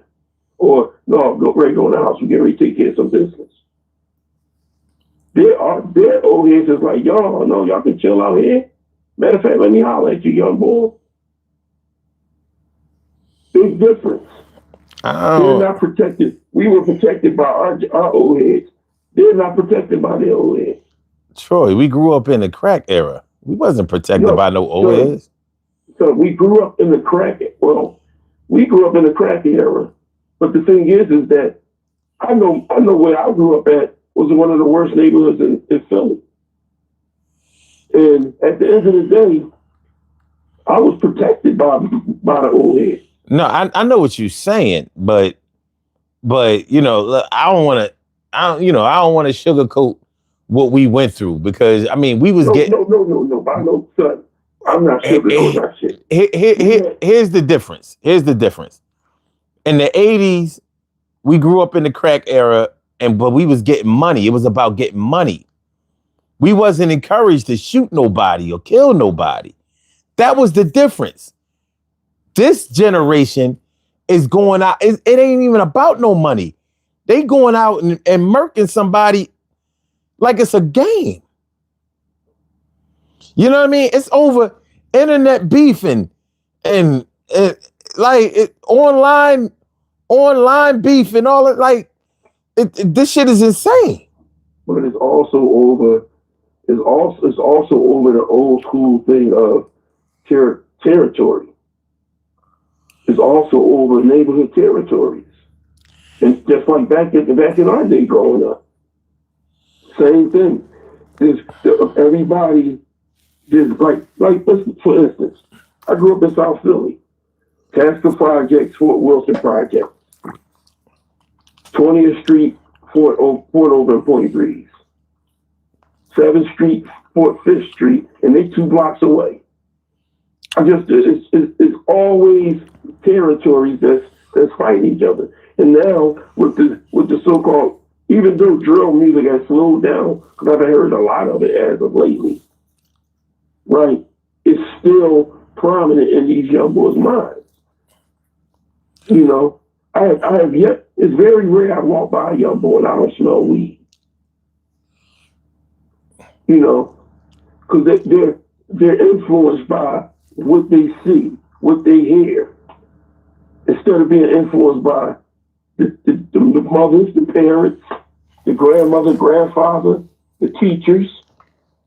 or no, go right go in the house. We get ready to take care of some business. Their old heads is like, y'all, no, y'all can chill out here. Matter of fact, let me holler at you, young boy. Big difference. They're not protected. We were protected by our old heads. They're not protected by their old heads. Troy, we grew up in the crack era. We wasn't protected No, by no old so- heads. So we grew up in the crack. Well, we grew up in the crack era. But the thing is that I know where I grew up at was one of the worst neighborhoods in Philly. And at the end of the day, I was protected by the old head. No, I know what you're saying, but you know, look, I don't want to sugarcoat what we went through, because I mean, we was No, getting no. By no son. I'm not sugarcoating that shit. here's the difference. Here's the difference. In the 80s, we grew up in the crack era, but we was getting money. It was about getting money. We wasn't encouraged to shoot nobody or kill nobody. That was the difference. This generation is going out. It ain't even about no money. They going out and murking somebody like it's a game. You know what I mean? It's over internet beefing and online beef and all that. Like this shit is insane. But it's also over. It's also over the old school thing of territory. It's also over neighborhood territories. And just like back in our day growing up, same thing. Everybody did like for instance, I grew up in South Philly. Tasca Projects, Fort Wilson Project, 20th Street, Fort Over and Point Breeze, 7th Street, Fort 5th Street, and they 2 blocks away. It's always territories that's fighting each other. And now with the so-called, even though drill music has slowed down, because I've heard a lot of it as of lately, right? It's still prominent in these young boys' minds. You know, I have yet. It's very rare I walk by a young boy and I don't smell weed. You know, because they're influenced by what they see, what they hear, instead of being influenced by the mothers, the parents, the grandmother, grandfather, the teachers.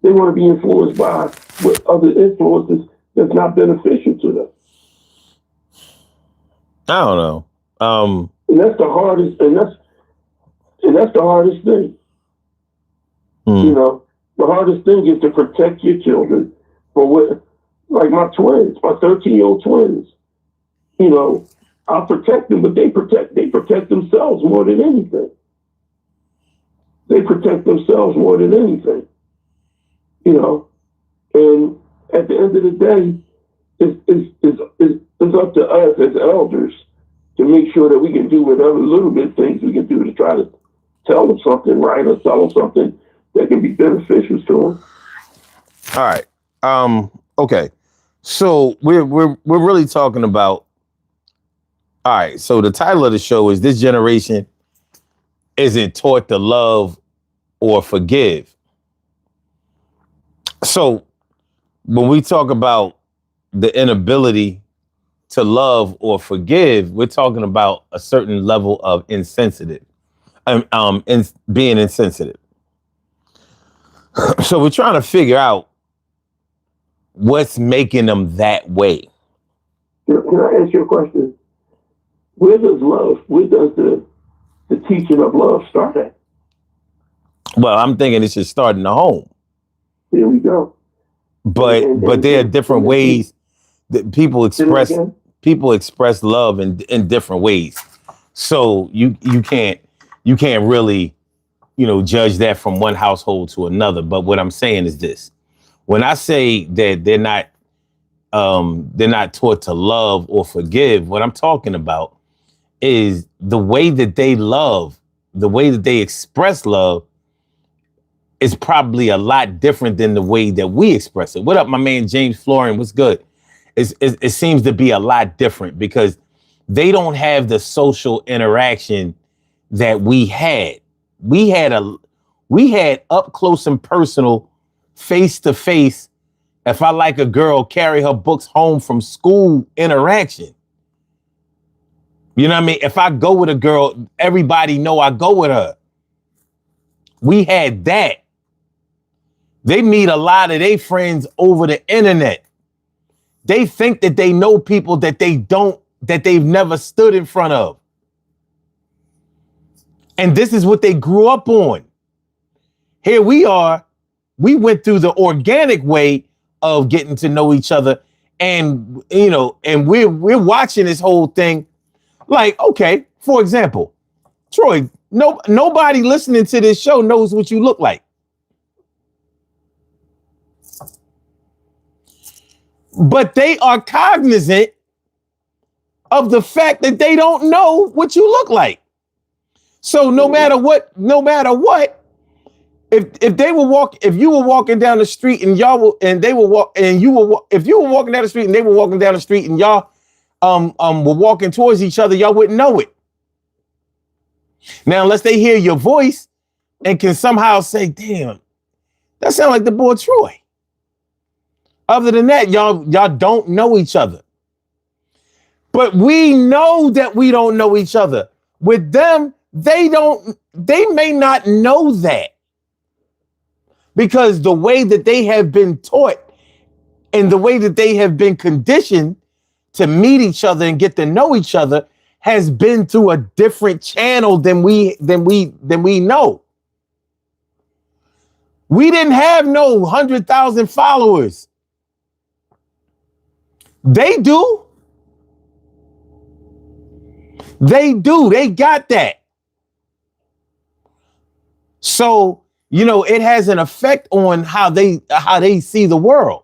They want to be influenced by what other influences that's not beneficial to them. I don't know. And that's the hardest, and that's the hardest thing. You know, the hardest thing is to protect your children for what, like my twins, my 13-year-old twins. You know, I'll protect them, but they protect themselves more than anything. They protect themselves more than anything. You know, and at the end of the day, it's up to us as elders to make sure that we can do whatever little bit things we can do to try to tell them something right or tell them something that can be beneficial to them. All right. Okay. So we're really talking about. All right. So the title of the show is "This Generation Isn't Taught to Love or Forgive." So when we talk about the inability to love or forgive, we're talking about a certain level of insensitive, being insensitive. So we're trying to figure out what's making them that way? Can I ask you a question? Where does the teaching of love start at? Well, I'm thinking it should start in the home. Here we go. But there are different ways that people express love in different ways. So you can't really, judge that from one household to another. But what I'm saying is this: when I say that they're not taught to love or forgive, what I'm talking about is the way that they love, the way that they express love is probably a lot different than the way that we express it. What up, my man, James Florian? What's good? It seems to be a lot different because they don't have the social interaction that we had. We had up close and personal, face to face. If I like a girl, carry her books home from school interaction. You know what I mean? If I go with a girl, everybody know I go with her. We had that. They meet a lot of their friends over the internet. They think that they know people that they've never stood in front of. And this is what they grew up on. Here we are. We went through the organic way of getting to know each other. And, and we're watching this whole thing. Like, okay, for example, Troy, nobody listening to this show knows what you look like. But they are cognizant of the fact that they don't know what you look like. So no matter what, if you were walking down the street and if you were walking down the street and they were walking down the street and y'all were walking towards each other, y'all wouldn't know it. Now, unless they hear your voice and can somehow say, damn, that sounds like the boy Troy. Other than that, y'all don't know each other. But we know that we don't know each other. With them, they may not know that. Because the way that they have been taught and the way that they have been conditioned to meet each other and get to know each other has been through a different channel than we know. We didn't have no 100,000 followers. They do. They got that. So, it has an effect on how they see the world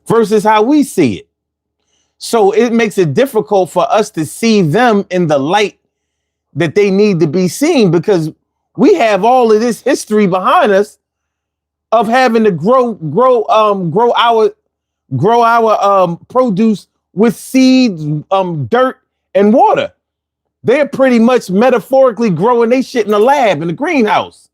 versus how we see it. So it makes it difficult for us to see them in the light that they need to be seen because we have all of this history behind us of having to grow our produce with seeds, dirt, and water. They're pretty much metaphorically growing they shit in the lab, in the greenhouse.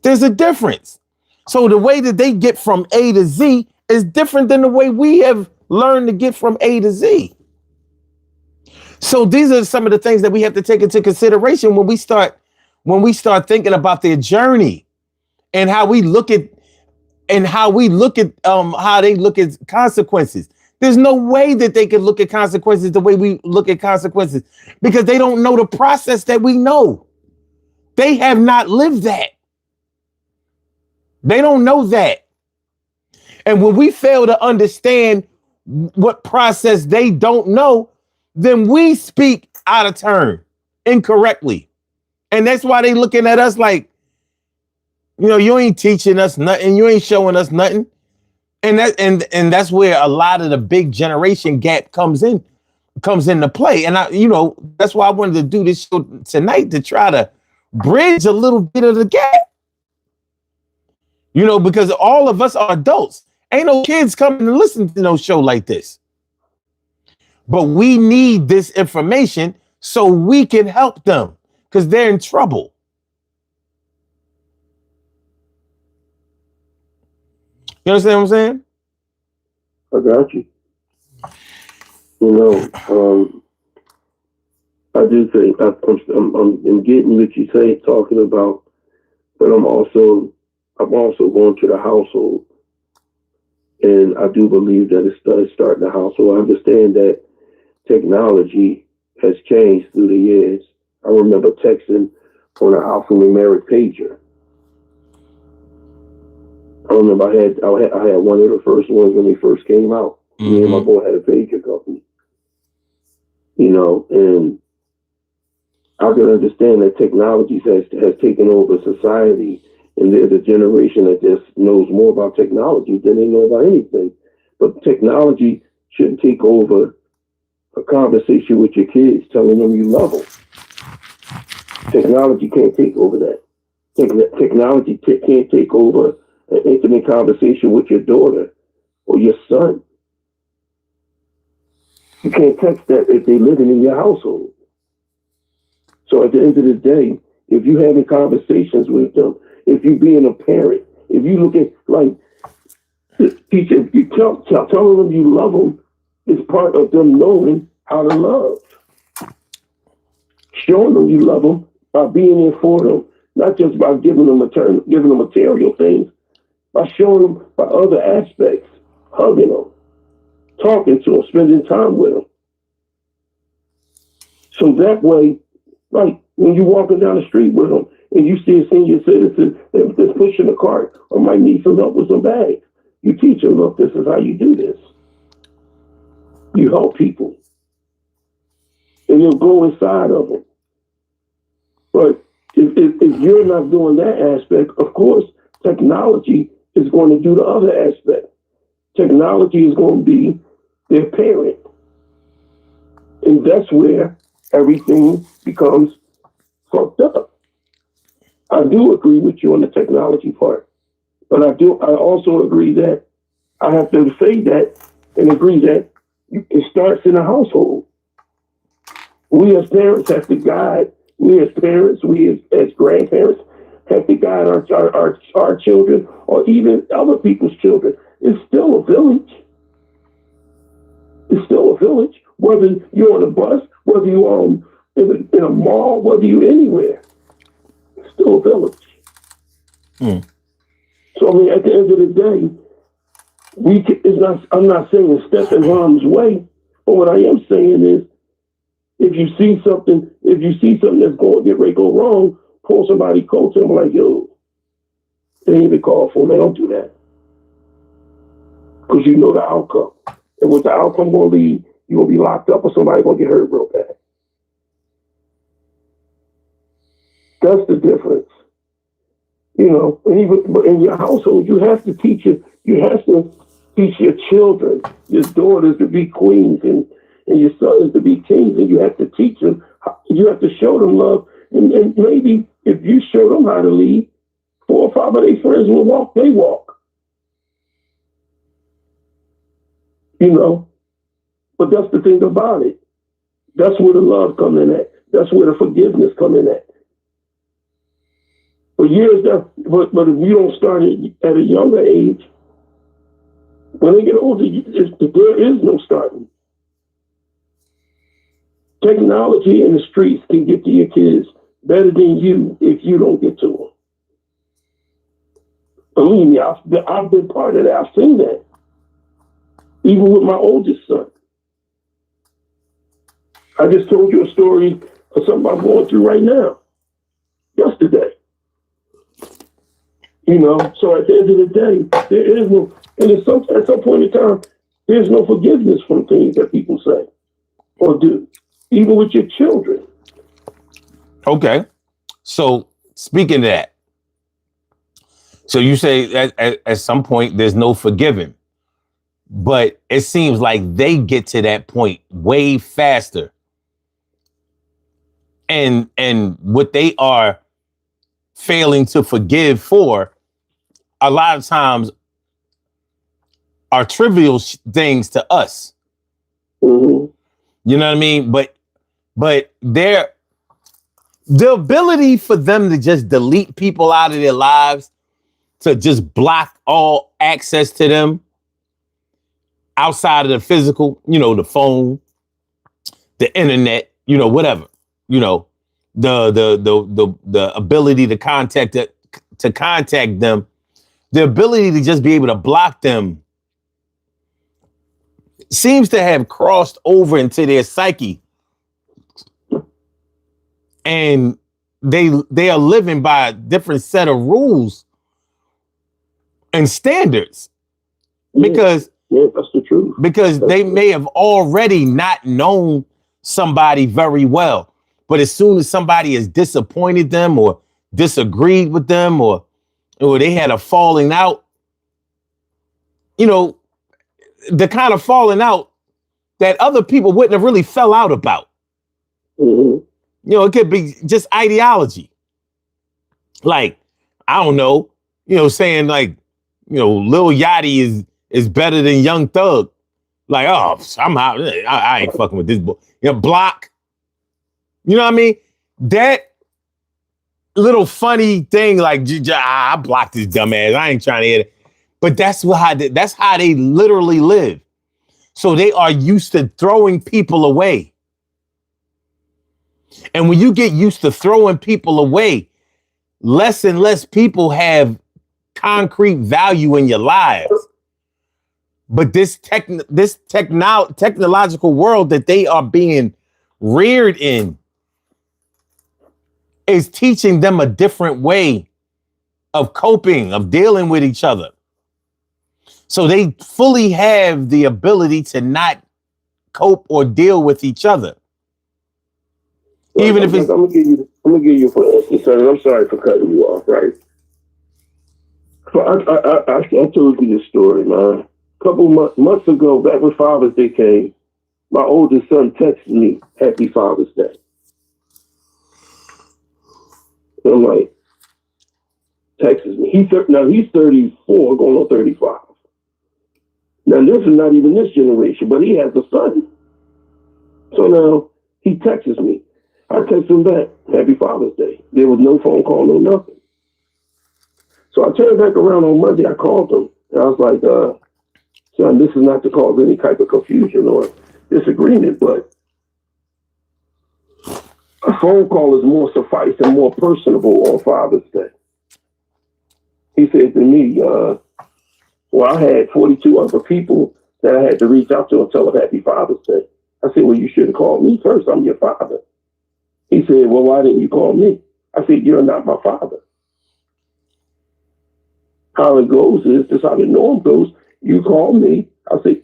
There's a difference. So the way that they get from A to Z is different than the way we have learned to get from A to Z. So these are some of the things that we have to take into consideration when we start thinking about their journey and how we look at how they look at consequences. There's no way that they could look at consequences the way we look at consequences because they don't know the process that we know. They have not lived that. They don't know that. And when we fail to understand what process they don't know, then we speak out of turn incorrectly. And that's why they looking at us like, you ain't teaching us nothing. You ain't showing us nothing. And that's where a lot of the big generation gap comes into play. And that's why I wanted to do this show tonight to try to bridge a little bit of the gap. Because all of us are adults. Ain't no kids coming to listen to no show like this. But we need this information so we can help them because they're in trouble. You understand what I'm saying? I got you. I do think I'm getting what you say, talking about, but I'm also I'm also going to the household. And I do believe that it does start in the household. I understand that technology has changed through the years. I remember texting on an alphanumeric pager. I remember I had one of the first ones when they first came out. Mm-hmm. Me and my boy had a pager company. You know, and I can understand that technology has taken over society, and there's a generation that just knows more about technology than they know about anything. But technology shouldn't take over a conversation with your kids, telling them you love them. Technology can't take over that. Technology can't take over an intimate conversation with your daughter or your son. You can't text that if they're living in your household. So at the end of the day, if you're having conversations with them, if you being a parent, if you look at like teaching, you telling them you love them is part of them knowing how to love. Showing them you love them by being there for them, not just by giving them material things, by showing them by other aspects, hugging them, talking to them, spending time with them. So that way, like when you're walking down the street with them and you see a senior citizen that's pushing a cart or might need some help with some bags, you teach them, look, this is how you do this. You help people. And you'll go inside of them. But if you're not doing that aspect, of course, technology is going to do the other aspect. Technology is going to be their parent. And that's where everything becomes fucked up. I do agree with you on the technology part, but I also agree that I have to say that and agree that it starts in the household. We as parents have to guide. We as parents, we as grandparents have to guide our children or even other people's children. It's still a village. It's still a village. Whether you're on a bus, whether you're in a mall, whether you're anywhere, it's still a village. So I mean, at the end of the day, I'm not saying step in harm's way, but what I am saying is, if you see something that's going to get ready to go wrong, pull somebody coat to them like, yo, it ain't even called for, man. Don't do that. Because you know the outcome. And what the outcome going to be, you're going to be locked up or somebody going to get hurt real bad. That's the difference. You know, and even in your household, you have to teach your children, your daughters to be queens and your sons to be kings, and you have to teach them, you have to show them love. And maybe if you show them how to lead, 4 or 5 of their friends will walk, they walk. You know, but that's the thing about it. That's where the love comes in at. That's where the forgiveness comes in at. But if you don't start at a younger age, when they get older, there is no starting. Technology in the streets can get to your kids better than you if you don't get to them. Believe me, I've been part of that. I've seen that. Even with my oldest son. I just told you a story of something I'm going through right now. Yesterday. You know, so at the end of the day, there is no, and at some point in time, there's no forgiveness from things that people say or do, even with your children. Okay. So speaking of that, so you say at some point there's no forgiving, but it seems like they get to that point way faster. And what they are failing to forgive for, a lot of times, are trivial things to us. Mm-hmm. You know what I mean? But the ability for them to just delete people out of their lives, to just block all access to them outside of the physical, you know, the phone, the internet, you know, whatever, you know, the ability to contact them the ability to just be able to block them seems to have crossed over into their psyche. And they are living by a different set of rules and standards. Because that's the truth. Because they may have already not known somebody very well. But as soon as somebody has disappointed them or disagreed with them or they had a falling out, the kind of falling out that other people wouldn't have really fell out about. Mm-hmm. It could be just ideology. Like, I don't know, saying like, Lil Yachty is better than Young Thug. Like, oh, somehow I ain't fucking with this boy. Block. You know what I mean? That little funny thing, like, I blocked this dumbass. I ain't trying to hear it. But that's how they literally live. So they are used to throwing people away. And when you get used to throwing people away, less and less people have concrete value in your lives. But this technological world that they are being reared in is teaching them a different way of coping, of dealing with each other. So they fully have the ability to not cope or deal with each other. Well, even if it's... I'm gonna give you for instance, and I'm sorry for cutting you off, right? So I told you this story, man. A couple months ago, back when Father's Day came, my oldest son texted me, "Happy Father's Day." And I'm like, texts me. He's 34, going on 35. Now, this is not even this generation, but he has a son. So now he texts me. I text him back, "Happy Father's Day." There was no phone call, no nothing. So I turned back around on Monday. I called him. And I was like, "Son, this is not to cause any type of confusion or disagreement, but a phone call is more suffice and more personable on Father's Day." He said to me, "Well, I had 42 other people that I had to reach out to and tell them Happy Father's Day." I said, "Well, you should have called me first. I'm your father." He said, "Well, why didn't you call me?" I said, "You're not my father." How it goes is, this how the norm goes. You call me.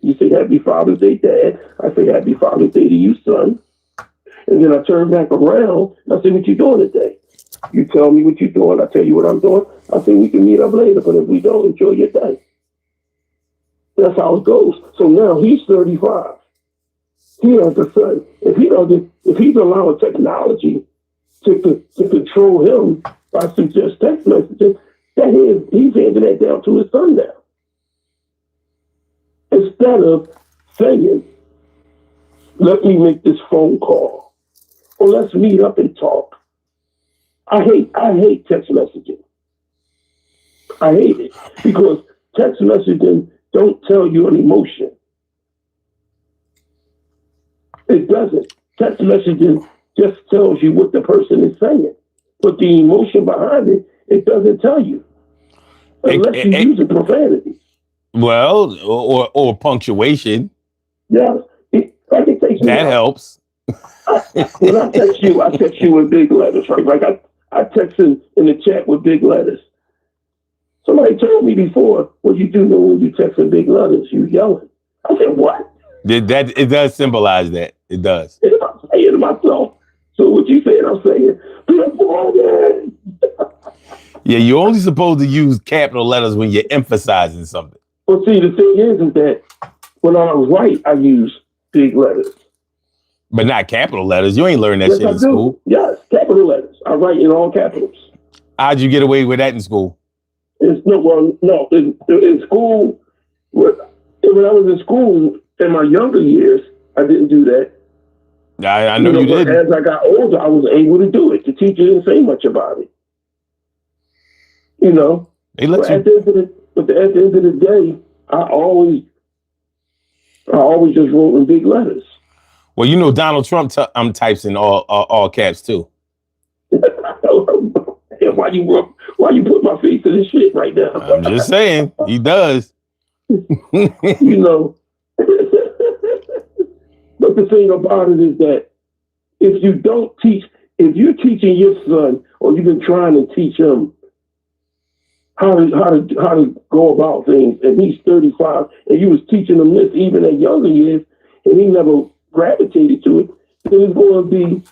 You say, "Happy Father's Day, Dad." I say, "Happy Father's Day to you, son." And then I turn back around and I say, "What you doing today?" You tell me what you're doing. I tell you what I'm doing. I say, "We can meet up later, but if we don't, enjoy your day." That's how it goes. So now he's 35. He has a son. If he's allowing technology to control him by through just text messages, he's handing that down to his son now. Instead of saying, "Let me make this phone call," or "Let's meet up and talk." I hate text messaging. I hate it because text messaging don't tell you an emotion. It doesn't. Text messaging just tells you what the person is saying. But the emotion behind it doesn't tell you. Unless you use a profanity. Well, or punctuation. Yeah. That helps. When I text you in big letters, right? Like I text in the chat with big letters. Somebody told me before, "What you do know when you text in big letters, you yelling." I said, "What?" It does symbolize that. It does. I'm saying to myself. So what you saying? I'm saying, "Good morning." Yeah, you're only supposed to use capital letters when you're emphasizing something. Well, see, the thing is that when I write, I use big letters. But not capital letters. You ain't learned that shit in school. Yes, capital letters. I write in all capitals. How'd you get away with that in school? In school, when I was in school in my younger years, I didn't do that. I know you didn't. As I got older, I was able to do it. The teacher didn't say much about it. They let you. At the end of the day, I always just wrote in big letters. Well, Donald Trump types in all caps too. Why Why you put my face to this shit right now? I'm just saying, he does. You know. But the thing about it is that if you're teaching your son, or you've been trying to teach him how to go about things, and he's 35, and you was teaching him this even at younger years, and he never gravitated to it, then it's going to be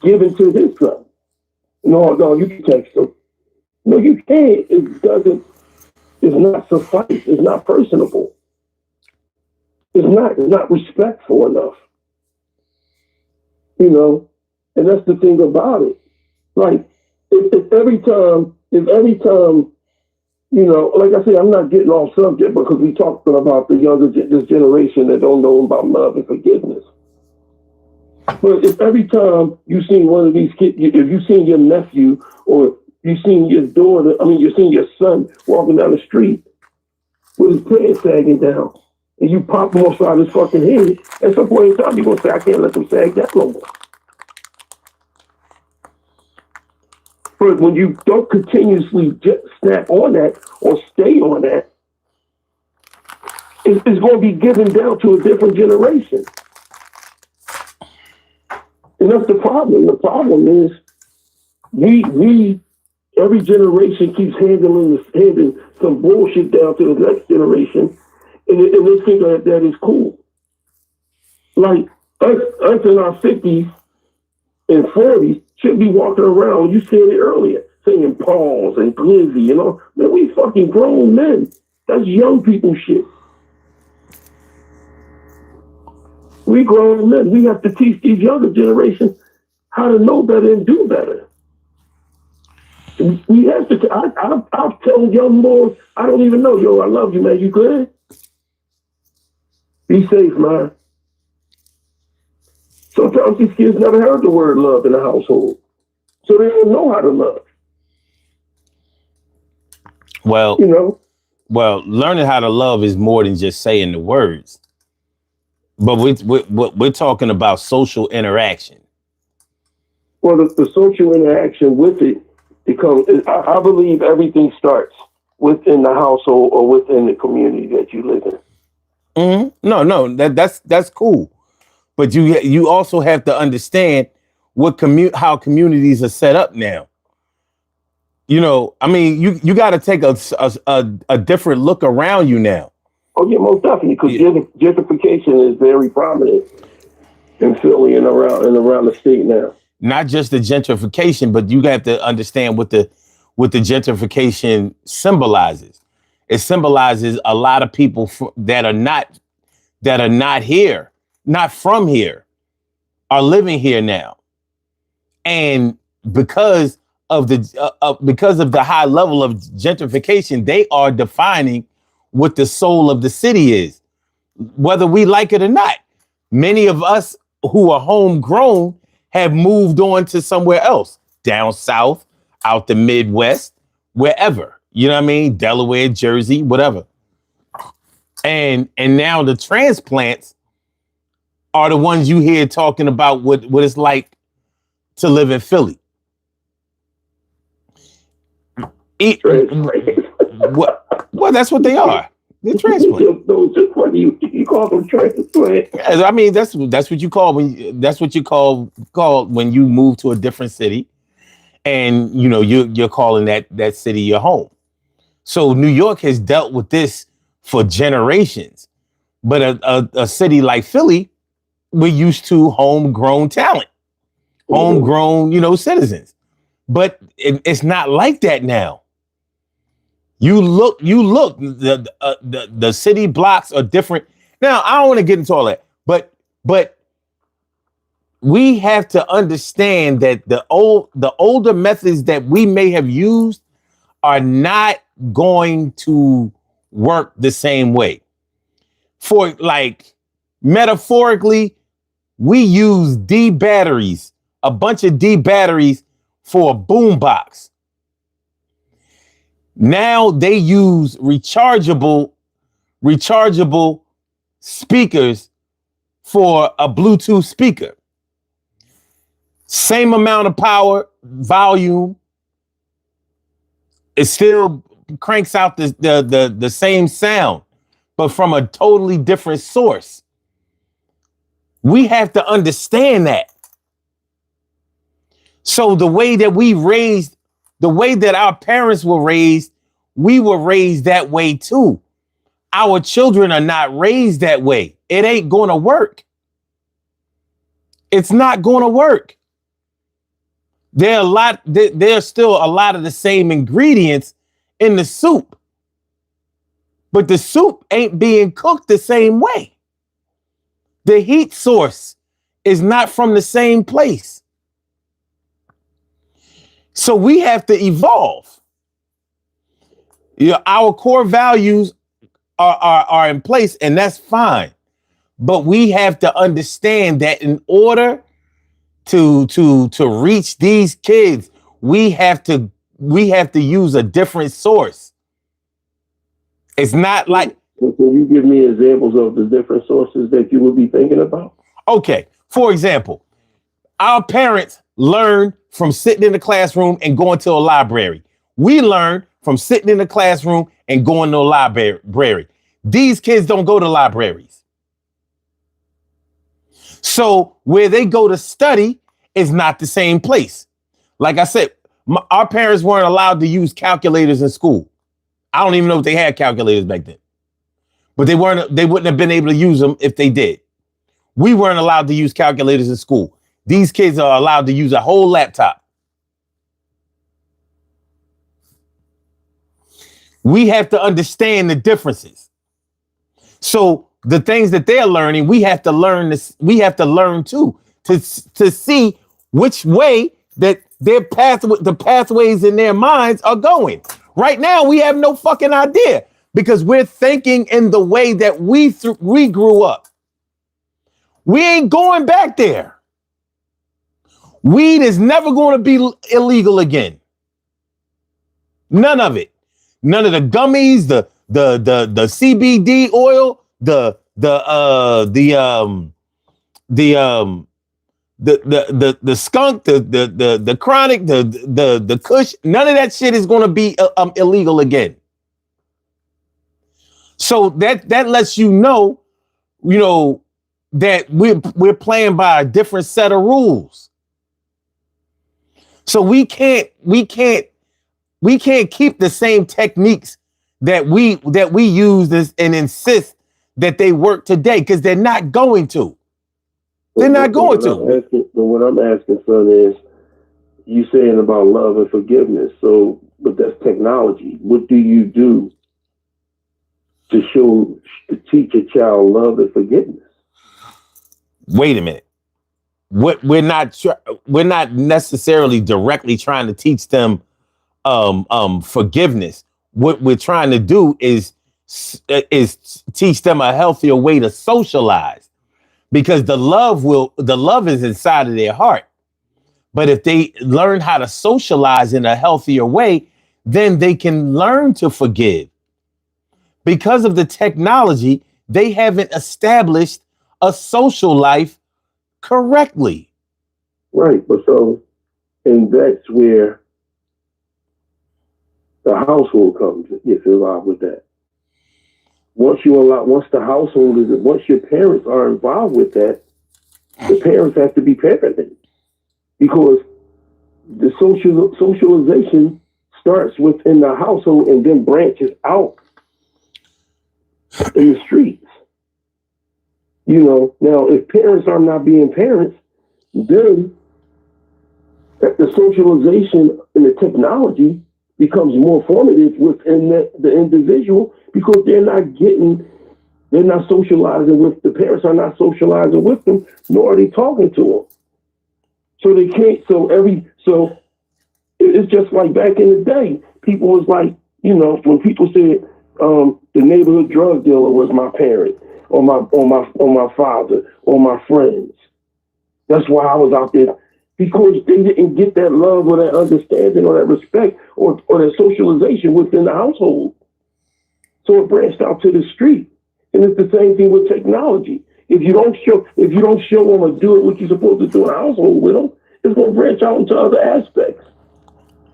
given to his son. No, you can text him. No, you can't. It's not suffice. It's not personable. It's not respectful enough. You know, and that's the thing about it. Like, if every time, you know, like I say, I'm not getting off subject because we talking about this generation that don't know about love and forgiveness. But if every time you seen one of these kids, if you seen your nephew or you seen your daughter, you seen your son walking down the street with his pants sagging down, and you pop him upside his fucking head, at some point in time you're gonna say, I can't let them sag that no more. But when you don't continuously just snap on that or stay on that, it's going to be given down to a different generation. And that's the problem. The problem is we every generation keeps handing some bullshit down to the next generation, and they think that is cool. Like us in our 50s and 40s should be walking around, you said it earlier, saying pause and glizzy, you know. Man, we fucking grown men. That's young people shit. We grown men. We have to teach these younger generations how to know better and do better. We have to. I'll tell young boys, I don't even know. Yo, I love you, man. You good? Be safe, man. Sometimes these kids never heard the word love in the household, so they don't know how to love. Well, you know. Well, learning how to love is more than just saying the words. But we're talking about social interaction. Well, the social interaction with it becomes, I believe everything starts within the household or within the community that you live in. Mm-hmm. No, that's cool. But you also have to understand how communities are set up now. You know, I mean, you got to take a different look around you now. Oh yeah, most definitely, because gentrification is very prominent in Philly and around the state now. Not just the gentrification, but you have to understand what the gentrification symbolizes. It symbolizes a lot of people that are not here, not from here, are living here now, and because of the high level of gentrification, they are defining what the soul of the city is, whether we like it or not. Many of us who are homegrown have moved on to somewhere else, down south, out the Midwest, wherever, you know what I mean? Delaware, Jersey, whatever. And now the transplants are the ones you hear talking about what it's like to live in Philly. Well, that's what they are. They're transplants. You call them transplants. I mean, that's what you call when you move to a different city, and you know you're calling that city your home. So New York has dealt with this for generations, but a city like Philly, we're used to homegrown talent, homegrown citizens, but it's not like that now. You look. The city blocks are different. Now, I don't want to get into all that, but we have to understand that the older methods that we may have used are not going to work the same way. For like metaphorically, we use D batteries, a bunch of D batteries for a boombox. Now they use rechargeable speakers for a Bluetooth speaker. Same amount of power, volume, it still cranks out the same sound, but from a totally different source. We have to understand that. So the way that the way that our parents were raised, we were raised that way too. Our children are not raised that way. It ain't going to work. It's not going to work. There's still a lot of the same ingredients in the soup, but the soup ain't being cooked the same way. The heat source is not from the same place. So we have to evolve. Our core values are in place, and that's fine. But we have to understand that in order to reach these kids, we have to use a different source. It's not like. Can you give me examples of the different sources that you would be thinking about? Okay, for example, our parents learned from sitting in the classroom and going to a library. We learned from sitting in the classroom and going to a library. These kids don't go to libraries. So where they go to study is not the same place. Like I said, our parents weren't allowed to use calculators in school. I don't even know if they had calculators back then. But they wouldn't have been able to use them if they did. We weren't allowed to use calculators in school. These kids are allowed to use a whole laptop. We have to understand the differences. So the things that they're learning, we have to learn this. We have to learn too, to see which way that the pathways in their minds are going. Right now, we have no fucking idea because we're thinking in the way that we grew up. We ain't going back there. Weed is never going to be illegal again. None of it. None of the gummies, the CBD oil, the skunk, the chronic, the kush. None of that shit is going to be illegal again. So that lets you know that we're playing by a different set of rules. So we can't keep the same techniques that we use and insist that they work today, because they're not going to. They're not going to. But what I'm asking, son, is you saying about love and forgiveness. So, but that's technology. What do you do to teach a child love and forgiveness? Wait a minute. What we're not necessarily directly trying to teach them forgiveness. What we're trying to do is teach them a healthier way to socialize, because the love is inside of their heart. But if they learn how to socialize in a healthier way, then they can learn to forgive. Because of the technology, they haven't established a social life correctly. Right, and that's where the household comes, if you're involved with that. Once your parents are involved with that, the parents have to be parenting, because the socialization starts within the household and then branches out in the streets. Now if parents are not being parents, then the socialization and the technology becomes more formative within the individual, because they're not socializing with, the parents are not socializing with them, nor are they talking to them. So they can't, so it's just like back in the day, people was like, when people said, the neighborhood drug dealer was my parent, or my father, or my friends. That's why I was out there, because they didn't get that love or that understanding or that respect or that socialization within the household. So it branched out to the street. And it's the same thing with technology. If you don't show them or do it what you're supposed to do in the household with them, it's going to branch out into other aspects.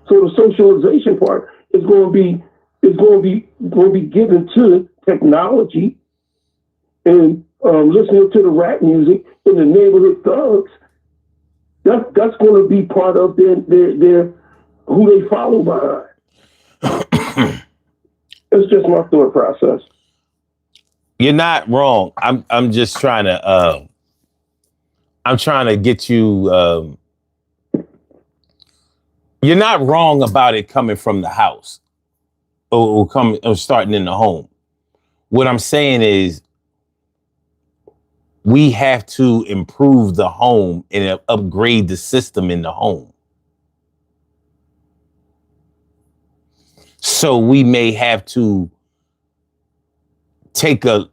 So the socialization part is going to be given to technology and listening to the rap music in the neighborhood thugs. That's going to be part of their who they follow behind. It's just my thought process. You're not wrong. I'm just trying to get you. You're not wrong about it coming from the house or starting in the home. What I'm saying is we have to improve the home and upgrade the system in the home. So we may have to take a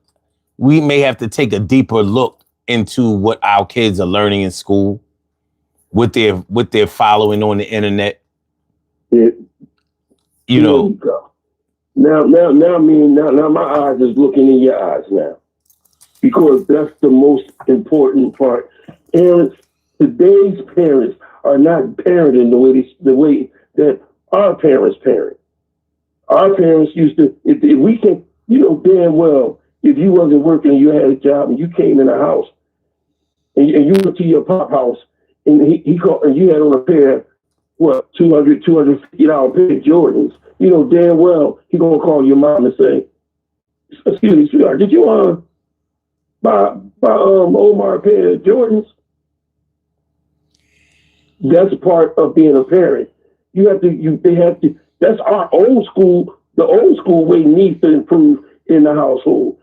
deeper look into what our kids are learning in school, what they're following on the internet. Yeah. You know. Go. Now my eyes is looking in your eyes now, because that's the most important part. Today's parents are not parenting the way that our parents parent. Our parents used to, if we can, damn well, if you wasn't working, you had a job, and you came in the house, and you went to your pop house, and he called, and you had on a pair, $250 pair of Jordans. Damn well he gonna call your mom and say, "Excuse me, sweetheart, did you buy Omar a pair of Jordans?" That's part of being a parent. They have to. That's our old school. The old school way needs to improve in the household,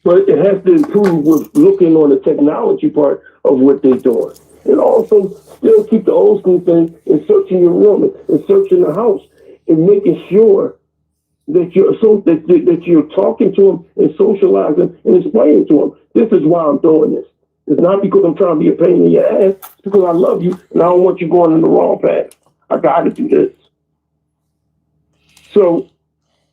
but it has to improve with looking on the technology part of what they're doing, and also still keep the old school thing and searching your room and searching the house and making sure that you're talking to them and socializing and explaining to them, this is why I'm doing this. It's not because I'm trying to be a pain in your ass. It's because I love you and I don't want you going in the wrong path. I got to do this. So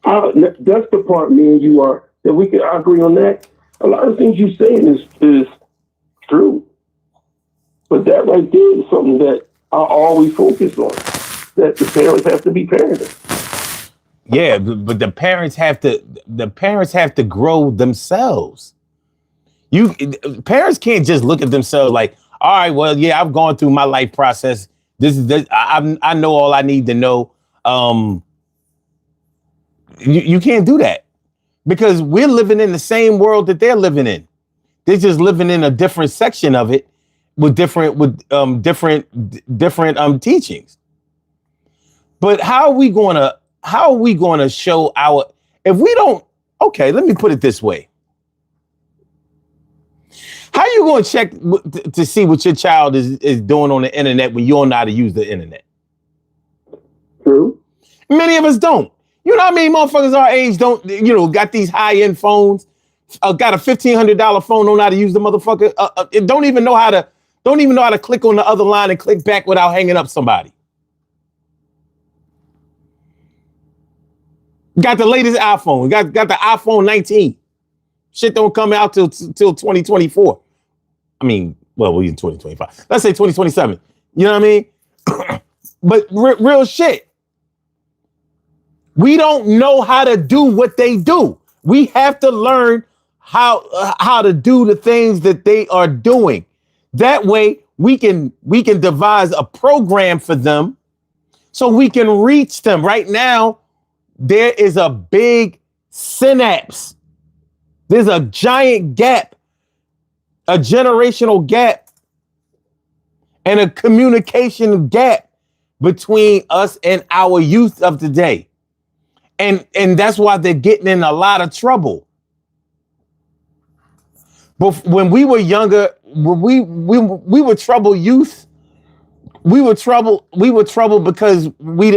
that's the part me and you are, that we can agree on that. A lot of things you're saying is true. But that right there is something that I always focus on, that the parents have to be parenting. Yeah, but the parents have to grow themselves. Parents can't just look at themselves like, all right, well, yeah, I've gone through my life process. I know all I need to know. You can't do that, because we're living in the same world that they're living in. They're just living in a different section of it with different teachings. But how are we gonna show our, if we don't, okay, let me put it this way. How you going to check to see what your child is doing on the internet when you don't know how to use the internet? True. Many of us don't. You know how many motherfuckers our age don't, got these high-end phones, got a $1,500 phone, don't know how to use the motherfucker, don't even know how to click on the other line and click back without hanging up somebody. Got the latest iPhone, got the iPhone 19. Shit don't come out till 2024. I mean, well, we're in 2025. Let's say 2027. You know what I mean? But real shit. We don't know how to do what they do. We have to learn how to do the things that they are doing. That way we can devise a program for them so we can reach them. Right now, there is a big synapse. There's a giant gap, a generational gap, and a communication gap between us and our youth of today. And that's why they're getting in a lot of trouble. But when we were younger, when we were troubled youth, we were troubled because we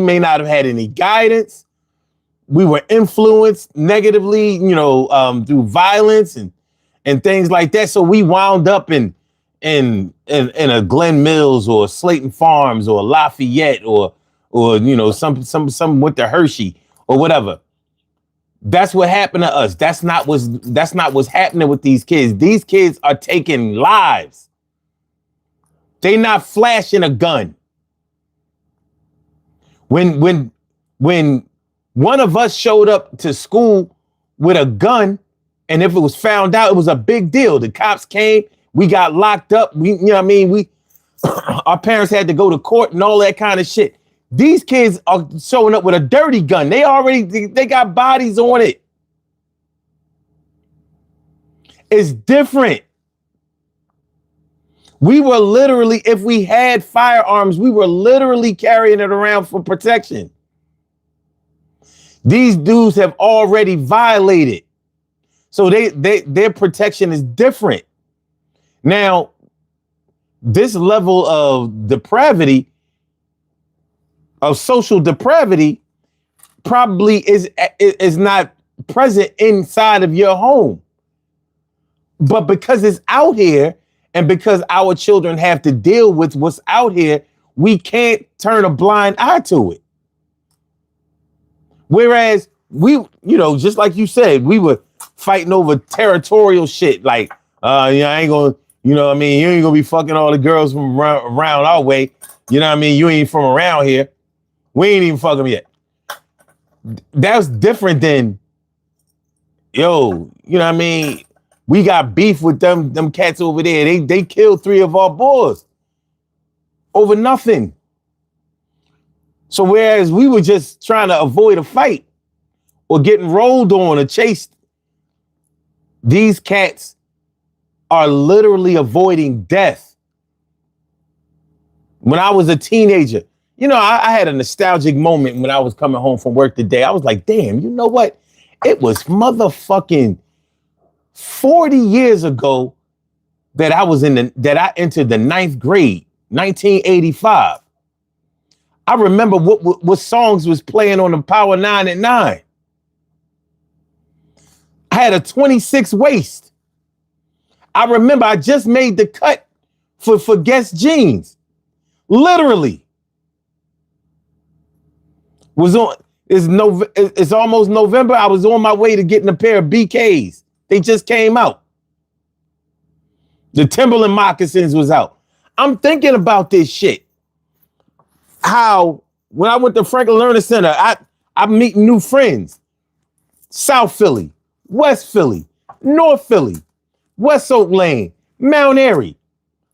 may not have had any guidance. We were influenced negatively, through violence and things like that. So we wound up in a Glen Mills or Slayton Farms or Lafayette or some with the Hershey or whatever. That's what happened to us. That's not what's happening with these kids. These kids are taking lives. They not flashing a gun. When when one of us showed up to school with a gun, and if it was found out, it was a big deal. The cops came, we got locked up. We, you know what I mean? We, our parents had to go to court and all that kind of shit. These kids are showing up with a dirty gun. They got bodies on it. It's different. We were literally, if we had firearms, we were literally carrying it around for protection. These dudes have already violated. So their protection is different. Now, this level of depravity, of social depravity, probably is not present inside of your home. But because it's out here, and because our children have to deal with what's out here, we can't turn a blind eye to it. Whereas we, you know, just like you said, we were fighting over territorial shit. Like, I ain't gonna, you know what I mean? You ain't gonna be fucking all the girls from around our way. You know what I mean? You ain't from around here. We ain't even fucking them yet. That's different than, yo, you know what I mean? We got beef with them cats over there. They killed 3 of our boys over nothing. So whereas we were just trying to avoid a fight or getting rolled on or chased, these cats are literally avoiding death. When I was a teenager, you know, I had a nostalgic moment when I was coming home from work today. I was like, damn, you know what? It was motherfucking 40 years ago that I entered the 9th grade, 1985. I remember what songs was playing on the Power 9 at 9. I had a 26 waist. I remember I just made the cut for Guess jeans. Literally. It's almost November. I was on my way to getting a pair of BKs. They just came out. The Timberland moccasins was out. I'm thinking about this shit. How when I went to Franklin Learning Center, I'm meeting new friends. South Philly, West Philly, North Philly, West Oak Lane, Mount Airy,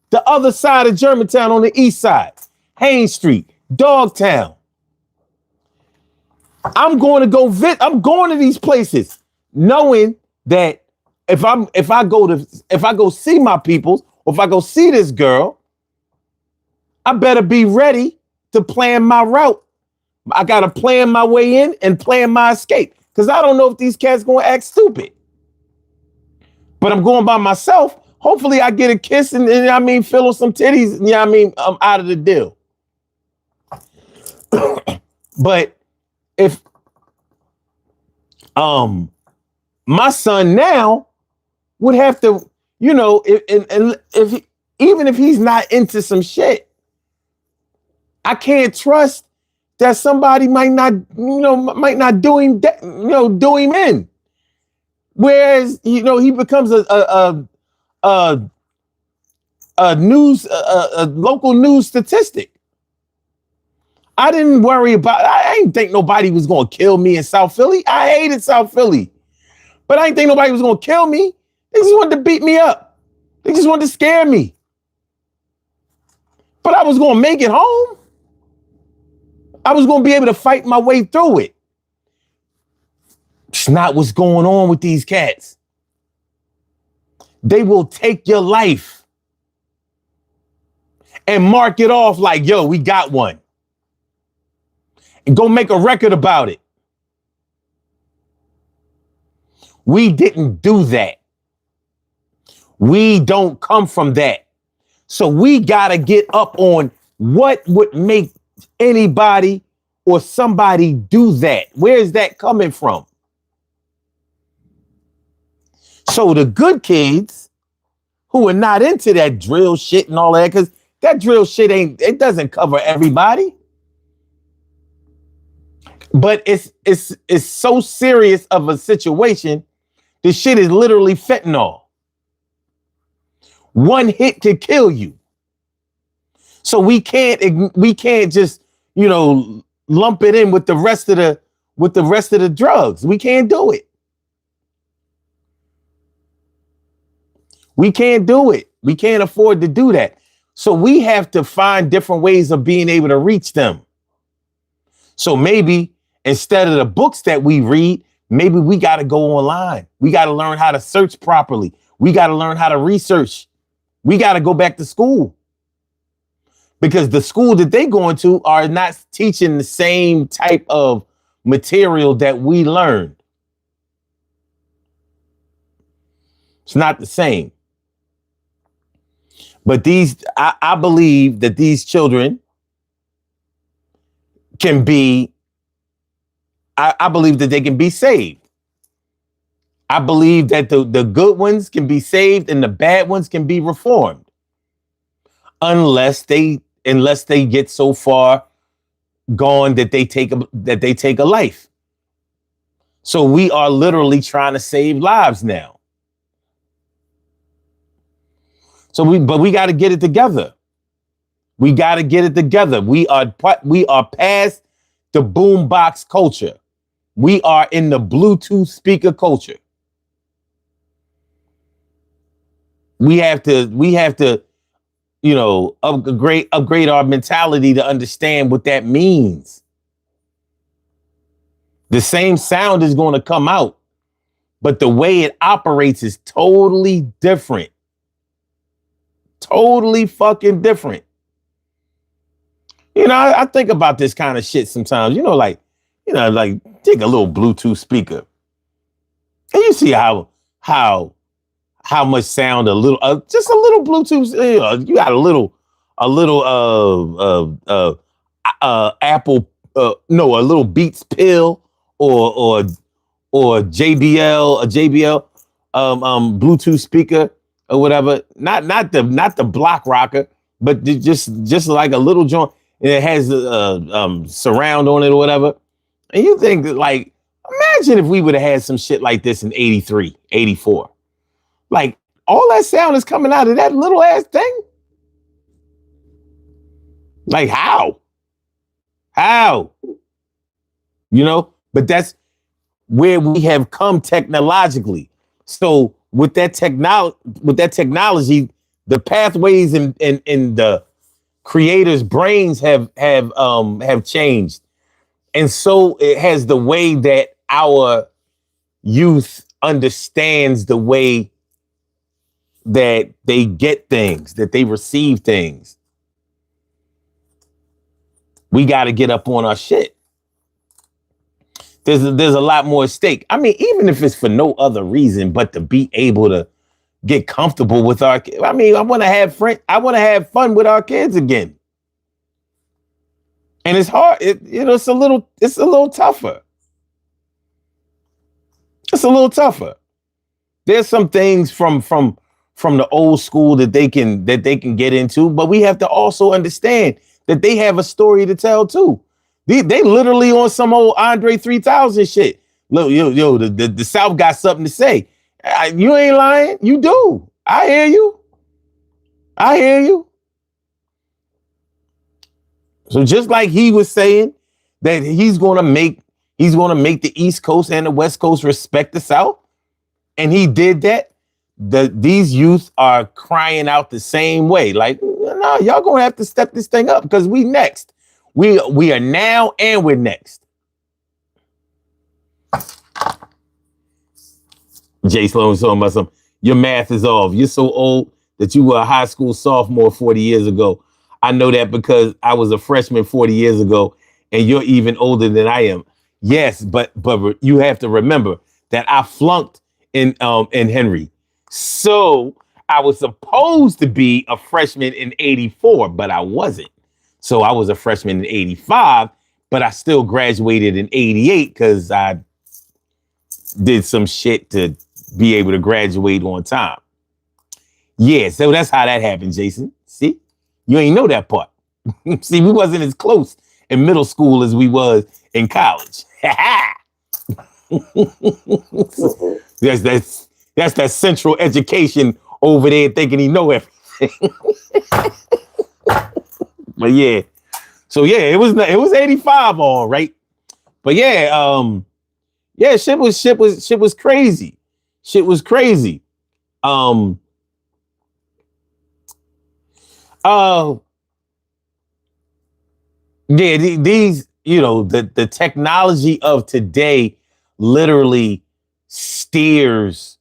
the other side of Germantown on the east side, Haines Street, Dogtown. I'm going to these places knowing that if I go see my peoples, or if I go see this girl, I better be ready to plan my route. I got to plan my way in and plan my escape, because I don't know if these cats going to act stupid. But I'm going by myself. Hopefully I get a kiss and I mean, fill some titties. You know what I mean? I'm out of the deal. But if my son now would have to, you know, even if he's not into some shit, I can't trust that somebody might not do him, do him in. Whereas, you know, he becomes a local news statistic. I didn't worry about, I didn't think nobody was going to kill me in South Philly. I hated South Philly, but I didn't think nobody was going to kill me. They just wanted to beat me up. They just wanted to scare me. But I was going to make it home. I was going to be able to fight my way through it. It's not what's going on with these cats. They will take your life and mark it off like, yo, we got one. And go make a record about it. We didn't do that. We don't come from that. So we got to get up on what would make anybody or somebody do that. Where is that coming from? So the good kids who are not into that drill shit and all that, because that drill shit it doesn't cover everybody. But it's so serious of a situation. This shit is literally fentanyl. One hit could kill you. So we can't just, lump it in with the rest of the drugs. We can't do it. We can't do it. We can't afford to do that. So we have to find different ways of being able to reach them. So maybe instead of the books that we read, maybe we got to go online. We got to learn how to search properly. We got to learn how to research. We got to go back to school. Because the school that they going to are not teaching the same type of material that we learned. It's not the same. But I believe that these children can be, I believe that they can be saved. I believe that the good ones can be saved and the bad ones can be reformed. Unless they get so far gone that they take a life. So we are literally trying to save lives now. So we got to get it together. We got to get it together. We are past the boombox culture. We are in the Bluetooth speaker culture. We have to, you know, upgrade our mentality to understand what that means. The same sound is going to come out, but the way it operates is totally different. Totally fucking different. You know, I think about this kind of shit sometimes, like take a little Bluetooth speaker and you see how much sound just a little Bluetooth, you got a little Apple, a little Beats pill or JBL, a JBL Bluetooth speaker or whatever. Not the block rocker, but just like a little joint, and it has surround on it or whatever. And you think like, imagine if we would have had some shit like this in 83, 84. Like all that sound is coming out of that little ass thing. Like how? But that's where we have come technologically. So with that technology, the pathways in the creators' brains have changed. And so it has the way that our youth understands the way that they get things, that they receive things. We got to get up on our shit. There's a lot more at stake. I mean, even if it's for no other reason but to be able to get comfortable with our kids. I mean, I want to have fun with our kids again. And it's hard. It's a little tougher. It's a little tougher. There's some things from the old school that they can get into, but we have to also understand that they have a story to tell too. They literally on some old Andre 3000 shit. Look, the South got something to say. You ain't lying. You do. I hear you. So just like he was saying that he's gonna make the East Coast and the West Coast respect the South, and he did that. These youth are crying out the same way. Like, no, y'all gonna have to step this thing up because we next. We are now and we're next. Jay Sloan's talking about something. Your math is off. You're so old that you were a high school sophomore 40 years ago. I know that because I was a freshman 40 years ago, and you're even older than I am. Yes, but you have to remember that I flunked in Henry. So I was supposed to be a freshman in 84, but I wasn't. So I was a freshman in 85, but I still graduated in 88 because I did some shit to be able to graduate on time. Yeah, so that's how that happened, Jason. See? You ain't know that part. See, we wasn't as close in middle school as we was in college. That's that central education over there thinking he know everything. But yeah, So yeah, it was 85 all right. But yeah, yeah, shit was crazy. Shit was crazy. Uh yeah, these, you know, the technology of today literally steers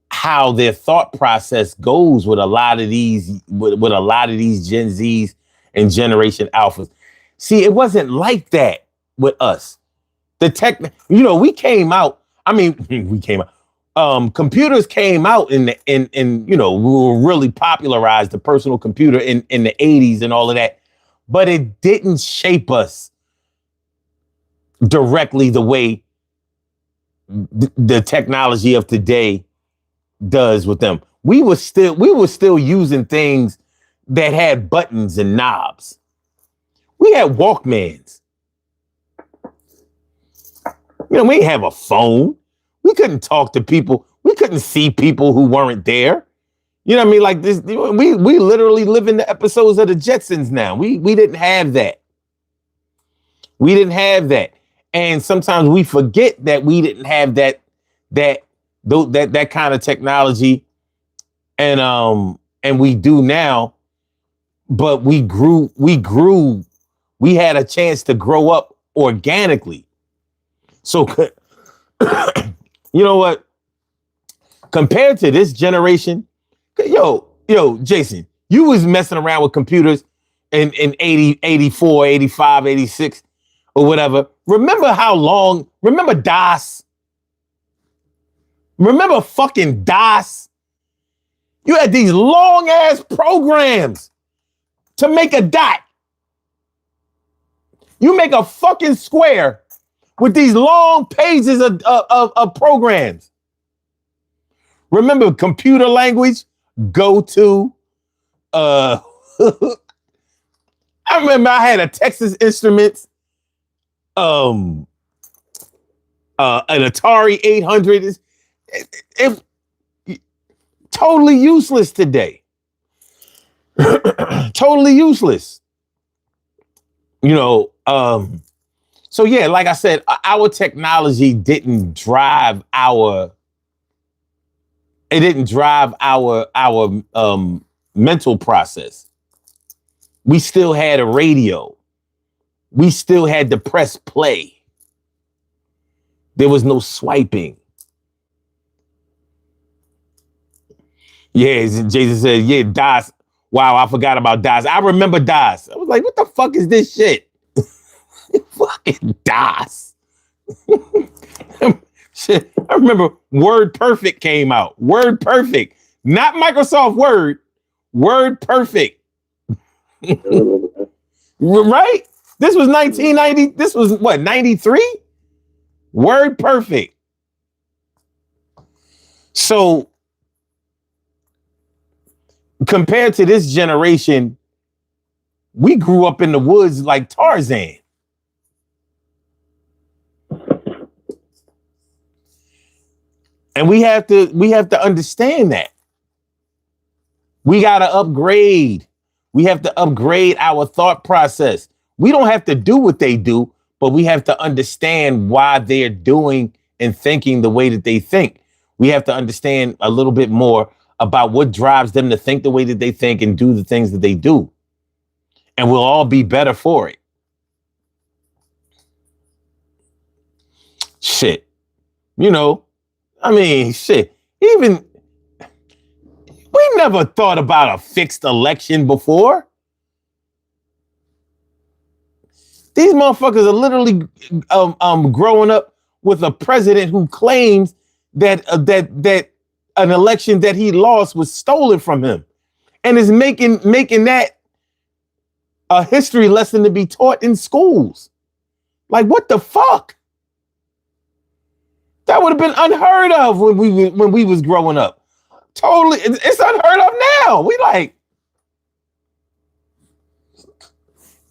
how their thought process goes with a lot of these with a lot of these Gen Zs and Generation Alphas. See, it wasn't like that with us. The tech, you know, we came out. I mean, we came out. Computers came out in you know, we were really popularized the personal computer in the 80s and all of that, but it didn't shape us directly the way the technology of today does with them. We were still using things that had buttons and knobs. We had Walkmans. You know, we didn't have a phone. We couldn't talk to people. We couldn't see people who weren't there. You know what I mean? Like this, we literally live in the episodes of the Jetsons now. We didn't have that. We didn't have that. And sometimes we forget that we didn't have that kind of technology. And we do now, but we grew, we had a chance to grow up organically. So you know what? Compared to this generation, yo, Jason, you was messing around with computers in 80, 84, 85, 86, or whatever. Remember DOS? Remember fucking DOS? You had these long ass programs to make a dot. You make a fucking square with these long pages of programs. Remember computer language? Go to. I remember I had a Texas Instruments, an Atari 800. It totally useless today. Totally useless. You know, so yeah, like I said, our technology didn't drive our mental process. We still had a radio. We still had to press play. There was no swiping. Yeah, Jason said, yeah, DOS. Wow, I forgot about DOS. I remember DOS. I was like, what the fuck is this shit? Fucking DOS. Shit. I remember Word Perfect came out. Word Perfect. Not Microsoft Word. Word Perfect. Right? This was 1990. This was what, 93? Word Perfect. So compared to this generation, we grew up in the woods like Tarzan. And we have to understand that. We got to upgrade. We have to upgrade our thought process. We don't have to do what they do, but we have to understand why they're doing and thinking the way that they think. We have to understand a little bit more about what drives them to think the way that they think and do the things that they do. And we'll all be better for it. Shit. You know, I mean, shit. Even we never thought about a fixed election before. These motherfuckers are literally growing up with a president who claims that that an election that he lost was stolen from him, and is making that a history lesson to be taught in schools. Like, what the fuck? That would have been unheard of when we was growing up. Totally, it's unheard of now. We like,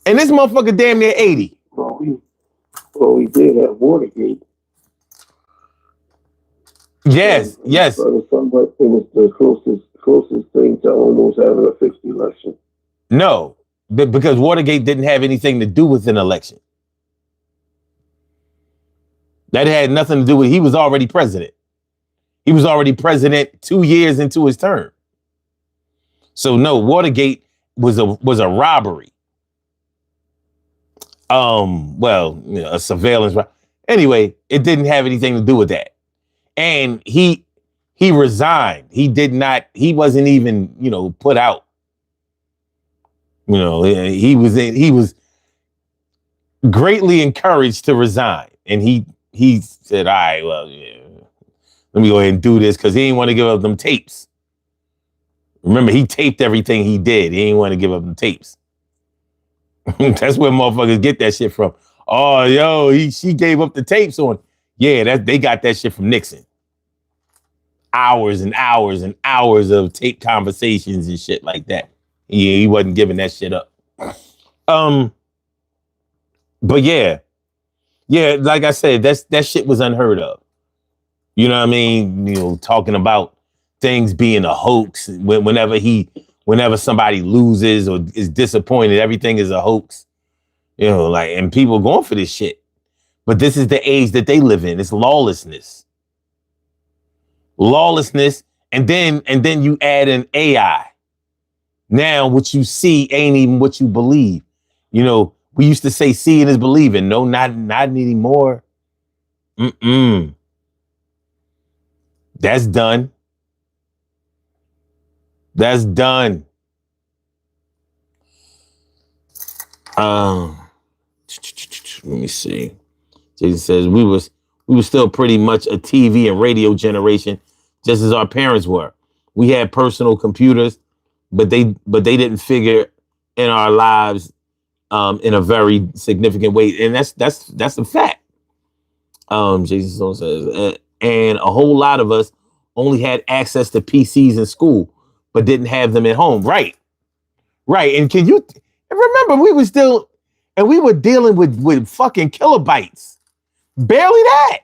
and this motherfucker damn near 80. Well, we did have Watergate. Yes, yes. But it was the closest thing to almost having a fixed election. No, because Watergate didn't have anything to do with an election. That had nothing to do with, he was already president. He was already president 2 years into his term. So no, Watergate was a robbery. Well, a surveillance. Anyway, it didn't have anything to do with that. And he resigned. He wasn't even, put out. He was greatly encouraged to resign. And he said, all right, well, yeah, let me go ahead and do this, because he didn't want to give up them tapes. Remember, he taped everything he did. He didn't want to give up them tapes. That's where motherfuckers get that shit from. Oh, yo, she gave up the tapes on. Yeah, they got that shit from Nixon. Hours and hours and hours of tape conversations and shit like that. Yeah, he wasn't giving that shit up. But yeah, like I said, that shit was unheard of. You know what I mean? Talking about things being a hoax. Whenever somebody loses or is disappointed, everything is a hoax. And people going for this shit. But this is the age that they live in. It's lawlessness. And then you add an AI. Now what you see ain't even what you believe. We used to say seeing is believing. No, not anymore. That's done. Let me see. Jason says we were still pretty much a TV and radio generation, just as our parents were. We had personal computers, but they didn't figure in our lives in a very significant way, and that's a fact. Jason says, and a whole lot of us only had access to PCs in school, but didn't have them at home. Right. And can you remember we were dealing with fucking kilobytes. Barely that.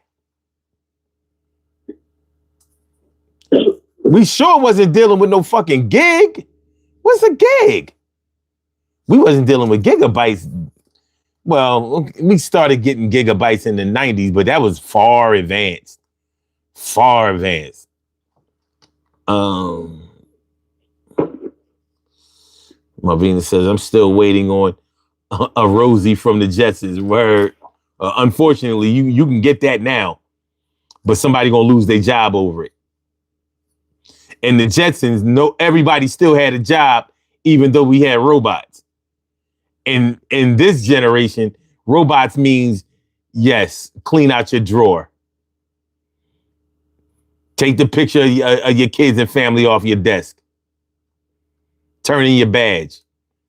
We sure wasn't dealing with no fucking gig. What's a gig? We wasn't dealing with gigabytes. Well, we started getting gigabytes in the 90s, but that was far advanced. Marvina says, I'm still waiting on a Rosie from the Jetsons. Where unfortunately you can get that now, but somebody gonna lose their job over it. And the Jetsons, everybody still had a job, even though we had robots. And in this generation, robots means, yes, clean out your drawer. Take the picture of your kids and family off your desk. Turn in your badge.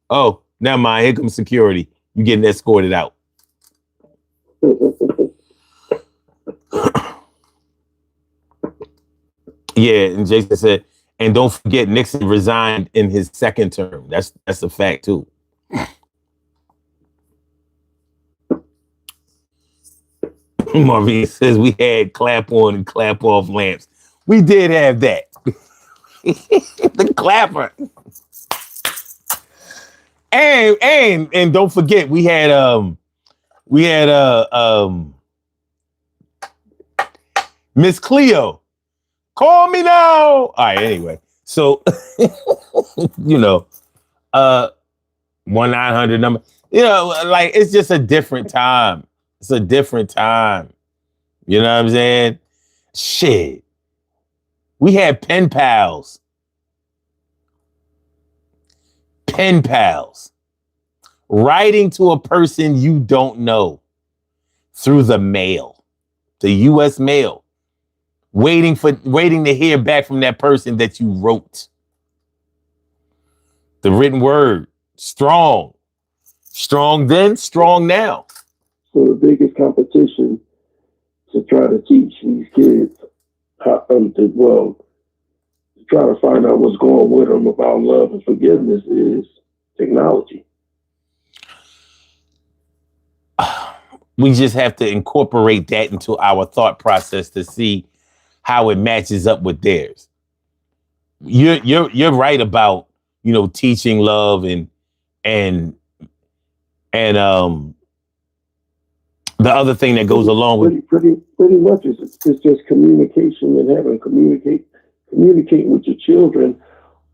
Oh, never mind. Here comes security. You getting escorted out. Yeah, and Jason said, and don't forget Nixon resigned in his second term. That's a fact too. Marvin says we had clap on and clap off lamps. We did have that. The clapper. And don't forget we had Miss Cleo. Call me now. All right, anyway. So 1-900 number. Like it's just a different time. It's a different time. You know what I'm saying? Shit. We had pen pals. Pen pals. Writing to a person you don't know through the mail. The U.S. mail. Waiting to hear back from that person that you wrote. The written word. Strong. Strong then, strong now. So the biggest competition to try to teach these kids how to try to find out what's going with them about love and forgiveness is technology. We just have to incorporate that into our thought process to see how it matches up with theirs. You're right about, teaching love and and the other thing that goes along with pretty much it's just communication and having communicate with your children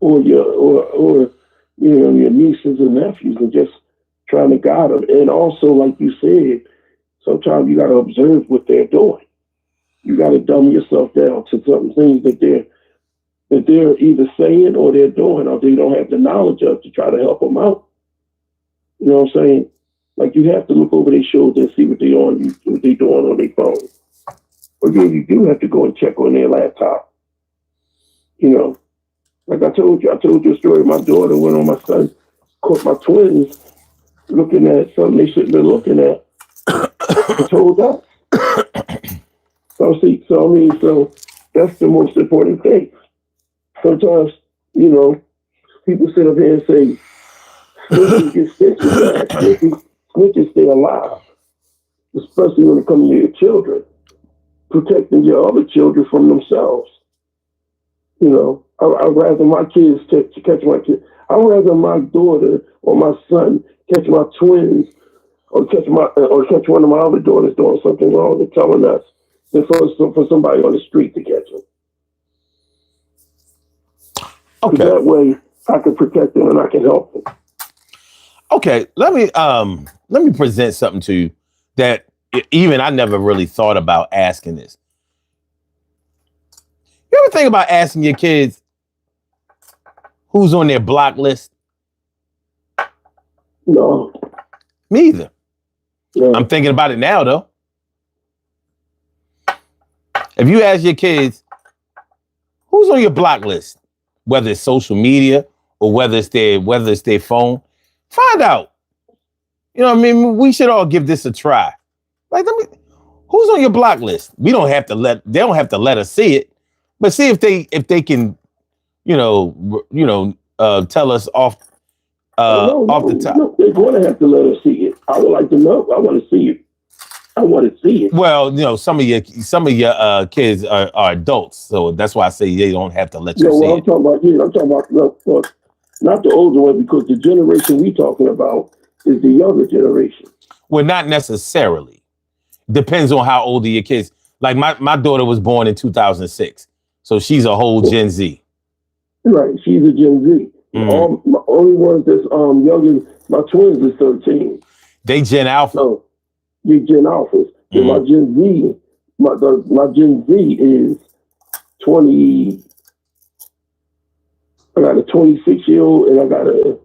or your your nieces and nephews and just trying to guide them. And also, like you said, sometimes you got to observe what they're doing. You got to dumb yourself down to some things that they're either saying or they're doing or they don't have the knowledge of to try to help them out. You know what I'm saying? Like you have to look over their shoulder and see what they're doing on their phone. Or then you do have to go and check on their laptop. You know, like I told you a story. My daughter went on my son, caught my twins looking at something they shouldn't be looking at. I told us. So that's the most important thing. Sometimes, people sit up here and say, snitches get stitches back. Snitches stay alive, especially when it comes to your children, protecting your other children from themselves. I'd rather my kids catch my kids. I'd rather my daughter or my son catch my twins or catch one of my other daughters doing something wrong and telling us than for somebody on the street to catch them. Okay. That way I can protect them and I can help them. Okay, let me present something to you that even I never really thought about asking this. You ever think about asking your kids who's on their block list? No. Me either. No. I'm thinking about it now, though. If you ask your kids who's on your block list, whether it's social media or whether it's their phone, find out. You know what I mean? We should all give this a try. Like, who's on your block list? They don't have to let us see it, but see if they can, tell us off the top. No, they're going to have to let us see it. I would like to know. I want to see it. I want to see it. Well, some of your kids are adults, so that's why I say they don't have to let you see it. I'm talking about not the older one, because the generation we talking about is the younger generation. Well, not necessarily. Depends on how old are your kids. Like my daughter was born in 2006, so she's a whole Gen Z. Right, she's a Gen Z. Mm-hmm. My only ones that's younger, my twins is 13. They Gen Alpha. So you Gen Alphas. Mm-hmm. And my Gen Z is 20. I got a 26-year-old and I got a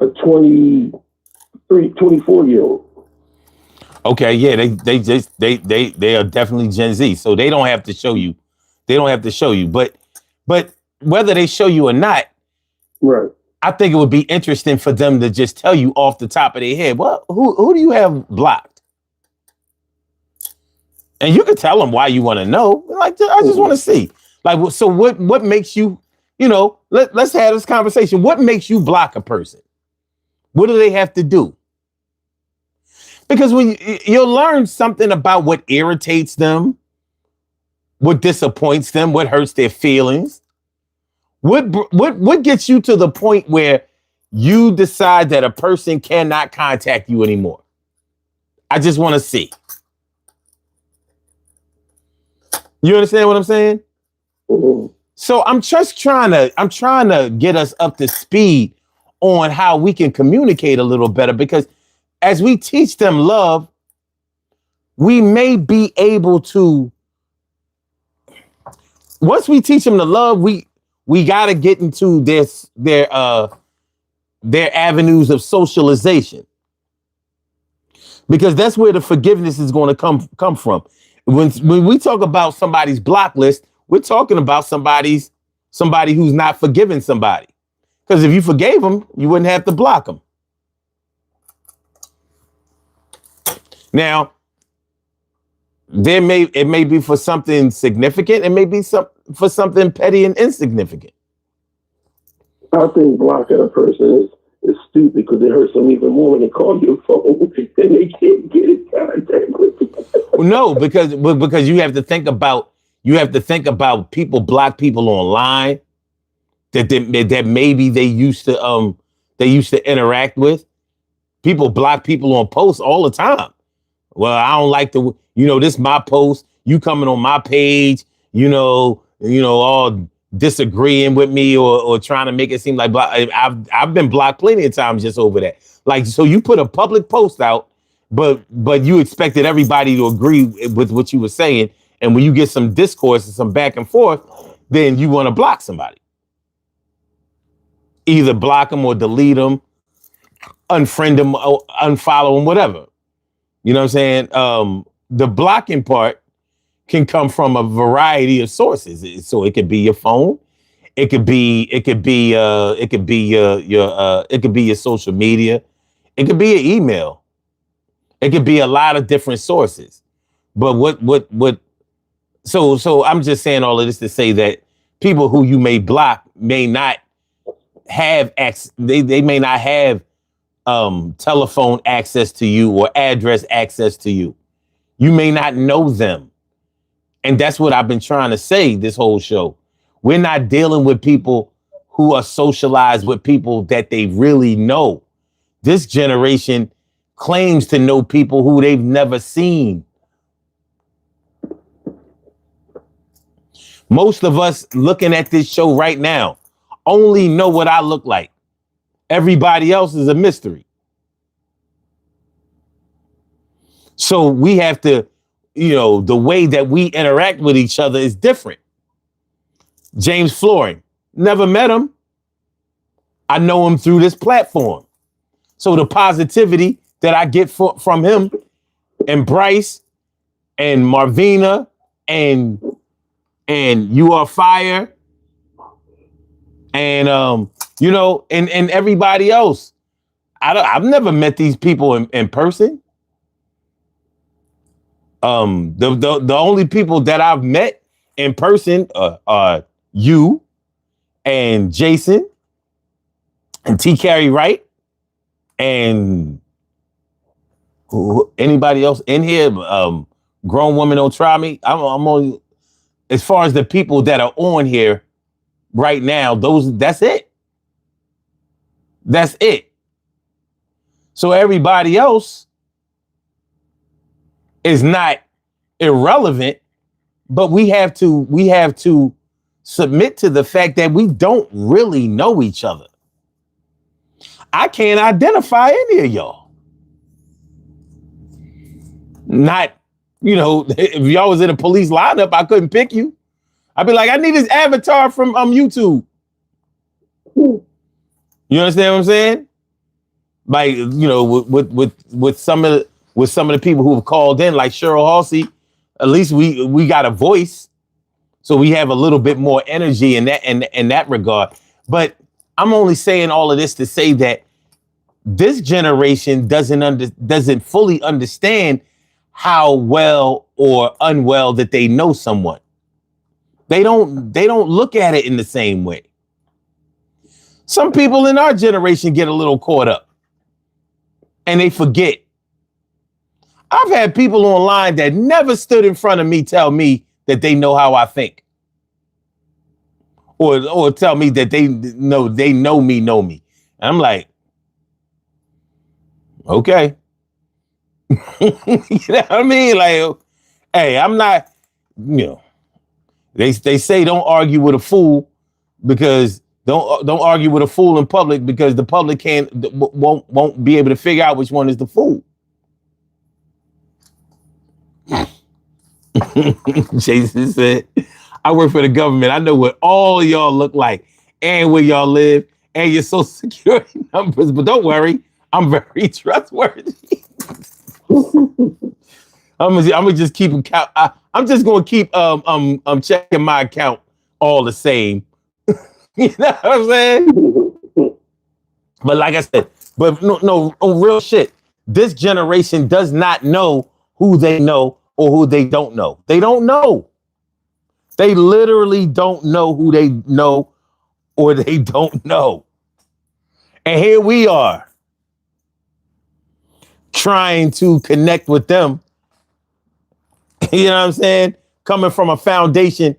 24-year-old. Okay, yeah, they are definitely Gen Z, so they don't have to show you. But whether they show you or not, right? I think it would be interesting for them to just tell you off the top of their head, well, who do you have blocked? And you can tell them why you want to know. Like, I just want to see. Like, so what makes you? Let's have this conversation. What makes you block a person? What do they have to do? Because when you'll learn something about what irritates them, what disappoints them, what hurts their feelings, what gets you to the point where you decide that a person cannot contact you anymore. I just want to see. You understand what I'm saying? Mm-hmm. So I'm trying to get us up to speed on how we can communicate a little better, because as we teach them love, we may be able to, once we teach them the love, we got to get into their avenues of socialization, because that's where the forgiveness is going to come from. When we talk about somebody's block list, we're talking about somebody who's not forgiving somebody. Because if you forgave them, you wouldn't have to block them. Now, it may be for something significant, it may be for something petty and insignificant. I think blocking a person is stupid, because it hurts them even more when they call your phone and they can't get in contact with you. No, because you have to think about people block people online that maybe they used to they used to interact with. People block people on posts all the time. Well, I don't like this my post. You coming on my page, all disagreeing with me or trying to make it seem like I've been blocked plenty of times just over that. Like, so you put a public post out, but you expected everybody to agree with what you were saying. And when you get some discourse and some back and forth, then you want to block somebody. Either block them or delete them, unfriend them, or unfollow them, whatever. You know what I'm saying? The blocking part can come from a variety of sources. So it could be your phone, it could be your social media, it could be your email, it could be a lot of different sources. But so I'm just saying all of this to say that people who you may block may not have they may not have telephone access to you or address access to you. You may not know them. And that's what I've been trying to say this whole show. We're not dealing with people who are socialized with people that they really know. This generation claims to know people who they've never seen. Most of us looking at this show right now only know what I look like. Everybody else is a mystery. So we have to, the way that we interact with each other is different. James Flooring, never met him. I know him through this platform. So the positivity that I get from him and Bryce and Marvina and You Are Fire and and everybody else. I've never met these people in person. The only people that I've met in person are you and Jason and T. Carey Wright and anybody else in here. Grown Woman Don't Try Me. I'm only, as far as the people that are on here right now, that's it. That's it. So everybody else is not irrelevant, but we have to submit to the fact that we don't really know each other. I can't identify any of y'all. Not, if y'all was in a police lineup, I couldn't pick you. I'd be like, I need his avatar from YouTube. You understand what I'm saying? Like, with some of the people who have called in, like Cheryl Halsey, at least we got a voice, so we have a little bit more energy in that regard. But I'm only saying all of this to say that this generation doesn't fully understand how well or unwell that they know someone. They don't look at it in the same way. Some people in our generation get a little caught up and they forget. I've had people online that never stood in front of me tell me that they know how I think. Or tell me that they know me. And I'm like, okay. You know what I mean? Like, hey, I'm not, they say don't argue with a fool because don't argue with a fool in public because the public won't be able to figure out which one is the fool. Jason said, I work for the government. I know what all y'all look like and where y'all live and your social security numbers. But don't worry, I'm very trustworthy. I'm gonna just keep account. I'm just gonna keep checking my account all the same. You know what I'm saying? But like I said, no, real shit. This generation does not know who they know or who they don't know. They don't know. They literally don't know who they know or they don't know. And here we are trying to connect with them. You know what I'm saying? Coming from a foundation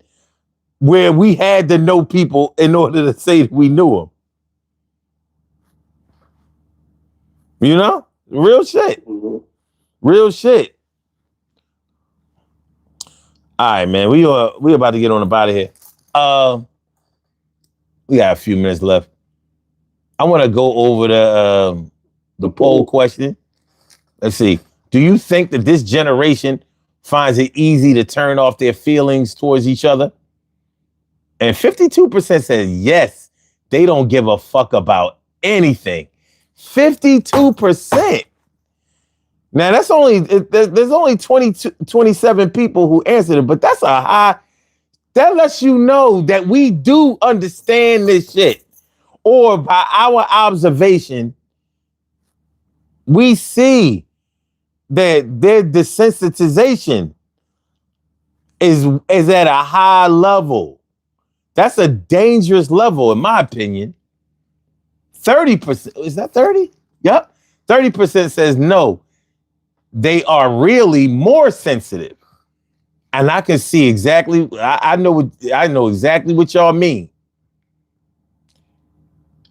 where we had to know people in order to say that we knew them. You know? Real shit. Mhm. Real shit. All right, man. We about to get on about it here. We got a few minutes left. I want to go over the poll question. Let's see. Do you think that this generation finds it easy to turn off their feelings towards each other? And 52% says yes, they don't give a fuck about anything. 52%. Now there's only 27 people who answered it, but that's a high. That lets you know that we do understand this shit. Or by our observation, we see that their desensitization is at a high level. That's a dangerous level, in my opinion. 30%, is that 30? Yep. 30% says no. They are really more sensitive. And I can see exactly, I know exactly what y'all mean.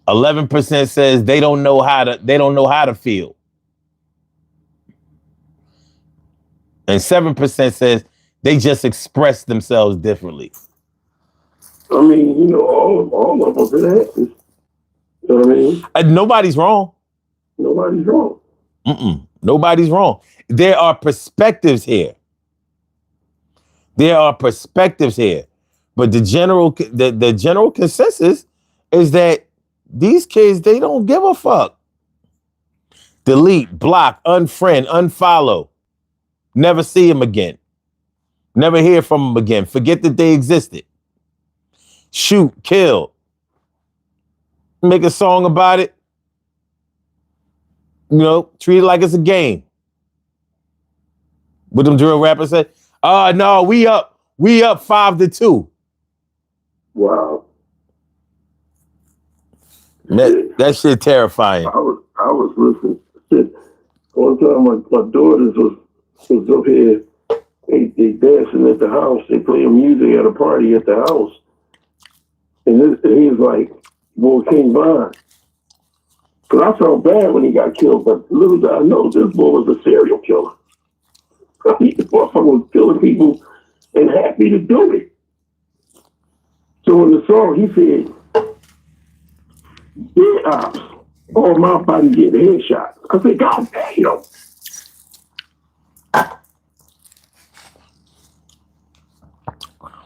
11% says they don't know how to feel. And 7% says they just express themselves differently. I mean, you know, all of us, it happens. You know what I mean? Nobody's wrong. Nobody's wrong. Nobody's wrong. There are perspectives here. But the general consensus is that these kids, they don't give a fuck. Delete, block, unfriend, unfollow. Never see them again. Never hear from them again. Forget that they existed. Shoot, kill. Make a song about it. You know, treat it like it's a game. What them drill rappers say? No, we up 5-2. Wow. That shit terrifying. I was listening to shit. One time my daughters was up here. They dancing at the house. They playing music at a party at the house. And he was like, boy, King Von. Because I felt bad when he got killed, but little did I know this boy was a serial killer. He was killing people and happy to do it. So in the song, he said, dead ops, all my body getting headshots. I said, God damn.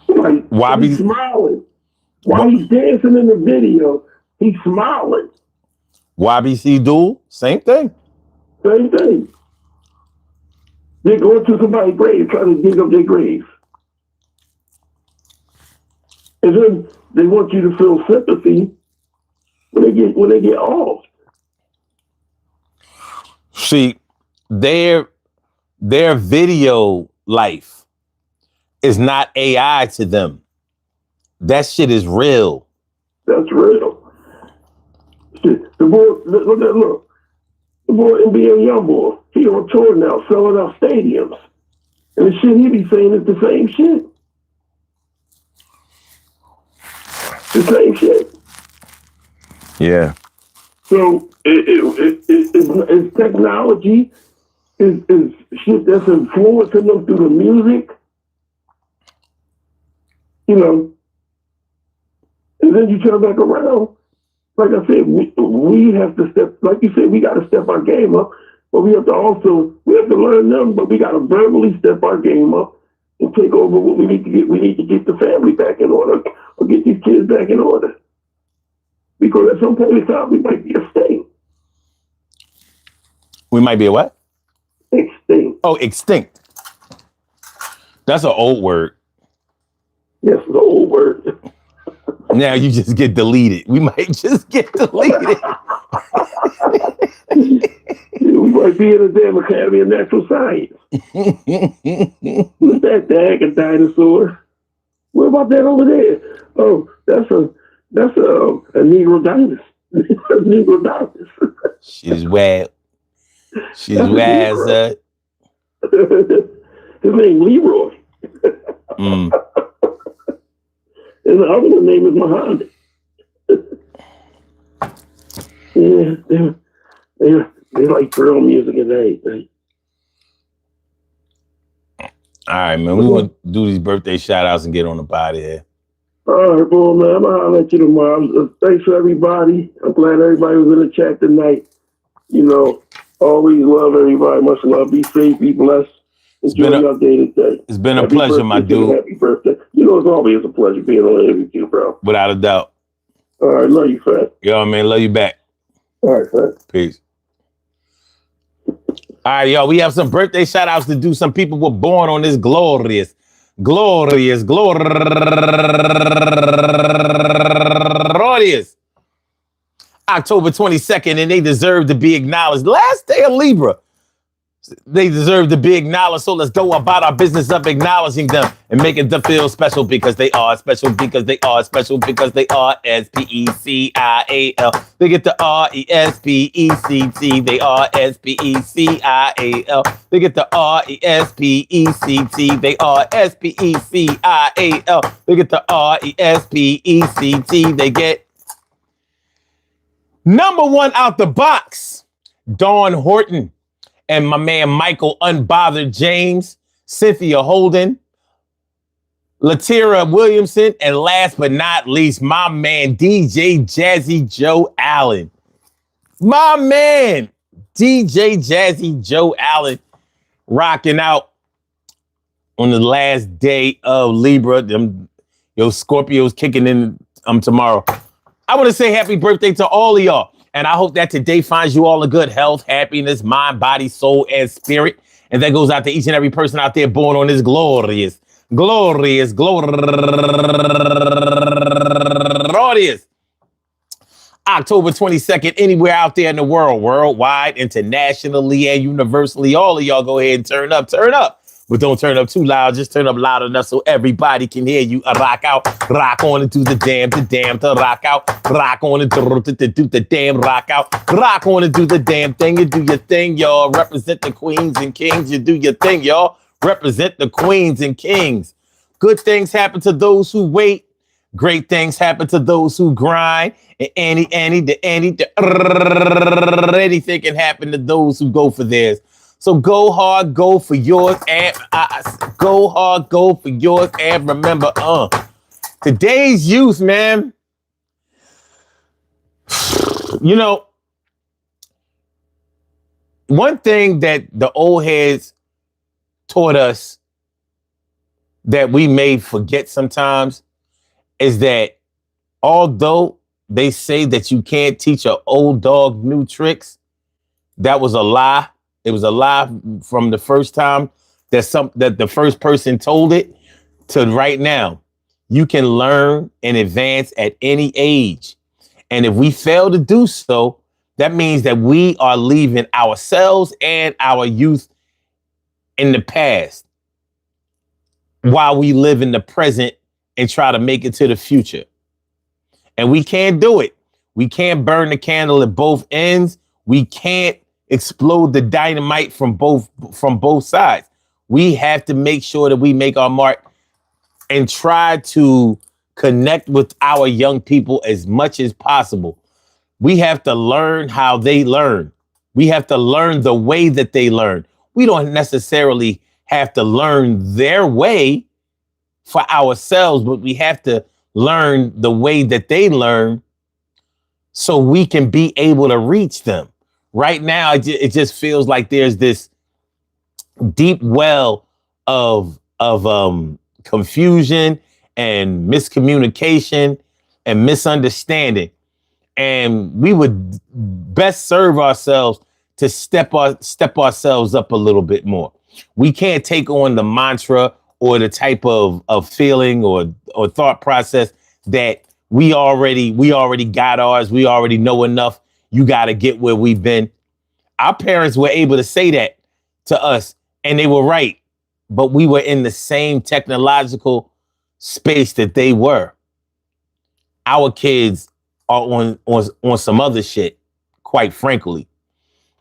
Like, Wabi he's smiling. While he's dancing in the video, he's smiling. YBC Duel, same thing. Same thing. They're going to somebody's grave, trying to dig up their grave. And then they want you to feel sympathy when they get off. See, their video life is not AI to them. That shit is real. That's real. Shit, the boy, look. The boy NBA Youngboy, he on tour now, selling out stadiums. And the shit he be saying is the same shit. The same shit. Yeah. So it's technology, is shit that's influencing them through the music. You know. And then you turn back around. Like I said, we have to step, like you said, we got to step our game up, but we have to learn them, but we got to verbally step our game up and take over what we need to get. We need to get the family back in order or get these kids back in order. Because at some point in time, we might be extinct. We might be a what? Extinct. Oh, extinct. That's an old word. Yes, it's an old word. Now you just get deleted. We might just get deleted. We might be in the damn Academy of Natural Science. What's that dang dinosaur? What about that over there? Oh, that's a Negrodontus. Negrodontus. She's wild. She's wild. His name Leroy. And the other one name is Muhammad. Yeah, they're like Girl music and everything. All right, man. We want to do these birthday shout outs and get on the body here. All right, boy, man. I'm going to holler at you tomorrow. Thanks for everybody. I'm glad everybody was in the chat tonight. You know, always love everybody. Much love. Be safe. Be blessed. Enjoy your day today. It's been a pleasure, my dude. Happy birthday. You know, it's always a pleasure being on here with you, bro. Without a doubt. All right. Love you, fam. Yo, man. Love you back. All right, fam. Peace. All right, y'all. We have some birthday shout outs to do. Some people were born on this glorious October 22nd, and they deserve to be acknowledged. Last day of Libra. They deserve to be acknowledged. So let's go about our business of acknowledging them and making them feel special because they are special, because they are special, because they are S-P-E-C-I-A-L. They get the R-E-S-P-E-C-T. They are S-P-E-C-I-A-L. They get the R-E-S-P-E-C-T. They are S-P-E-C-I-A-L. They get the R-E-S-P-E-C-T. They get number one out the box, Dawn Horton. And my man, Michael Unbothered James, Cynthia Holden, Latira Williamson, and last but not least, my man, DJ Jazzy Joe Allen. My man, DJ Jazzy Joe Allen, rocking out on the last day of Libra. Scorpios kicking in tomorrow. I want to say happy birthday to all of y'all. And I hope that today finds you all in good health, happiness, mind, body, soul, and spirit. And that goes out to each and every person out there born on this glorious October 22nd, anywhere out there in the world, worldwide, internationally, and universally. All of y'all go ahead and turn up. But don't turn up too loud. Just turn up loud enough so everybody can hear you. Rock out, rock on and do the damn to rock out. Rock on and do the damn rock out. Rock on and do the damn thing. You do your thing, y'all. Represent the queens and kings. You do your thing, y'all. Represent the queens and kings. Good things happen to those who wait. Great things happen to those who grind. And anything can happen to those who go for theirs. So go hard, go for yours, and go hard, go for yours, and remember, today's youth, man. You know, one thing that the old heads taught us that we may forget sometimes is that although they say that you can't teach an old dog new tricks, that was a lie. It was a lie from the first time that the first person told it to right now. You can learn and advance at any age. And if we fail to do so, that means that we are leaving ourselves and our youth in the past while we live in the present and try to make it to the future. And we can't do it. We can't burn the candle at both ends. We can't explode the dynamite from both sides. We have to make sure that we make our mark and try to connect with our young people as much as possible. We have to learn how they learn. We have to learn the way that they learn. We don't necessarily have to learn their way for ourselves, but we have to learn the way that they learn so we can be able to reach them. Right now, it just feels like there's this deep well of confusion and miscommunication and misunderstanding. And we would best serve ourselves to step ourselves up a little bit more. We can't take on the mantra or the type of feeling or thought process that we already got ours. We already know enough. You got to get where we've been. Our parents were able to say that to us, and they were right. But we were in the same technological space that they were. Our kids are on some other shit, quite frankly.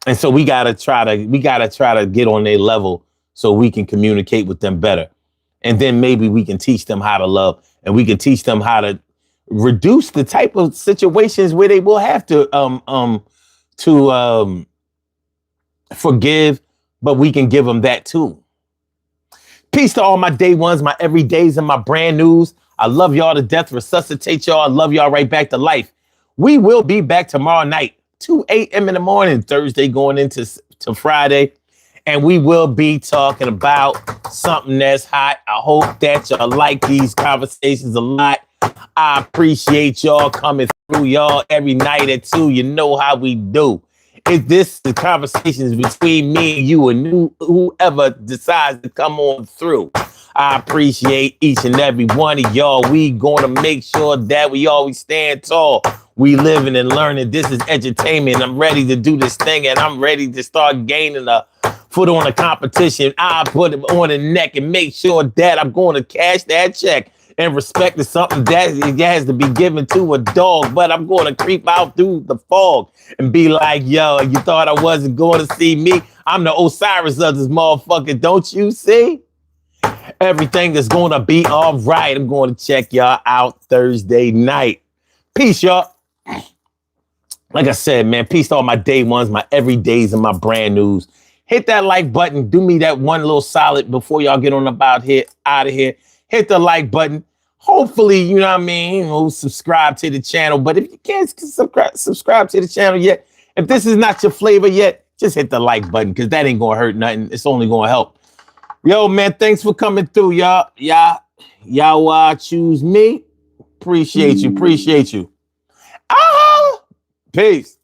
And so we gotta try to get on their level so we can communicate with them better. And then maybe we can teach them how to love, and we can teach them how to reduce the type of situations where they will have to forgive, but we can give them that too. Peace to all my day ones, my everydays, and my brand news. I love y'all to death. Resuscitate y'all. I love y'all right back to life. We will be back tomorrow night, 2 a.m. in the morning, Thursday going into Friday. And we will be talking about something that's hot. I hope that y'all like these conversations a lot. I appreciate y'all coming through, y'all, every night at 2. You know how we do. The conversations between me and you and whoever decides to come on through. I appreciate each and every one of y'all. We gonna make sure that we always stand tall. We living and learning. This is entertainment. I'm ready to do this thing, and I'm ready to start gaining a foot on the competition. I put it on the neck and make sure that I'm going to cash that check. And respect is something that has to be given to a dog. But I'm going to creep out through the fog and be like, yo, you thought I wasn't going to see me? I'm the Osiris of this motherfucker. Don't you see? Everything is going to be all right. I'm going to check y'all out Thursday night. Peace, y'all. Like I said, man, peace to all my day ones, my everydays, and my brand news. Hit that like button. Do me that one little solid before y'all get on about here, out of here. Hit the like button. Hopefully, you know what I mean, subscribe to the channel. But if you can't subscribe to the channel yet, if this is not your flavor yet, just hit the like button, because that ain't going to hurt nothing. It's only going to help. Yo, man, thanks for coming through, y'all. Y'all choose me. Appreciate you. Peace.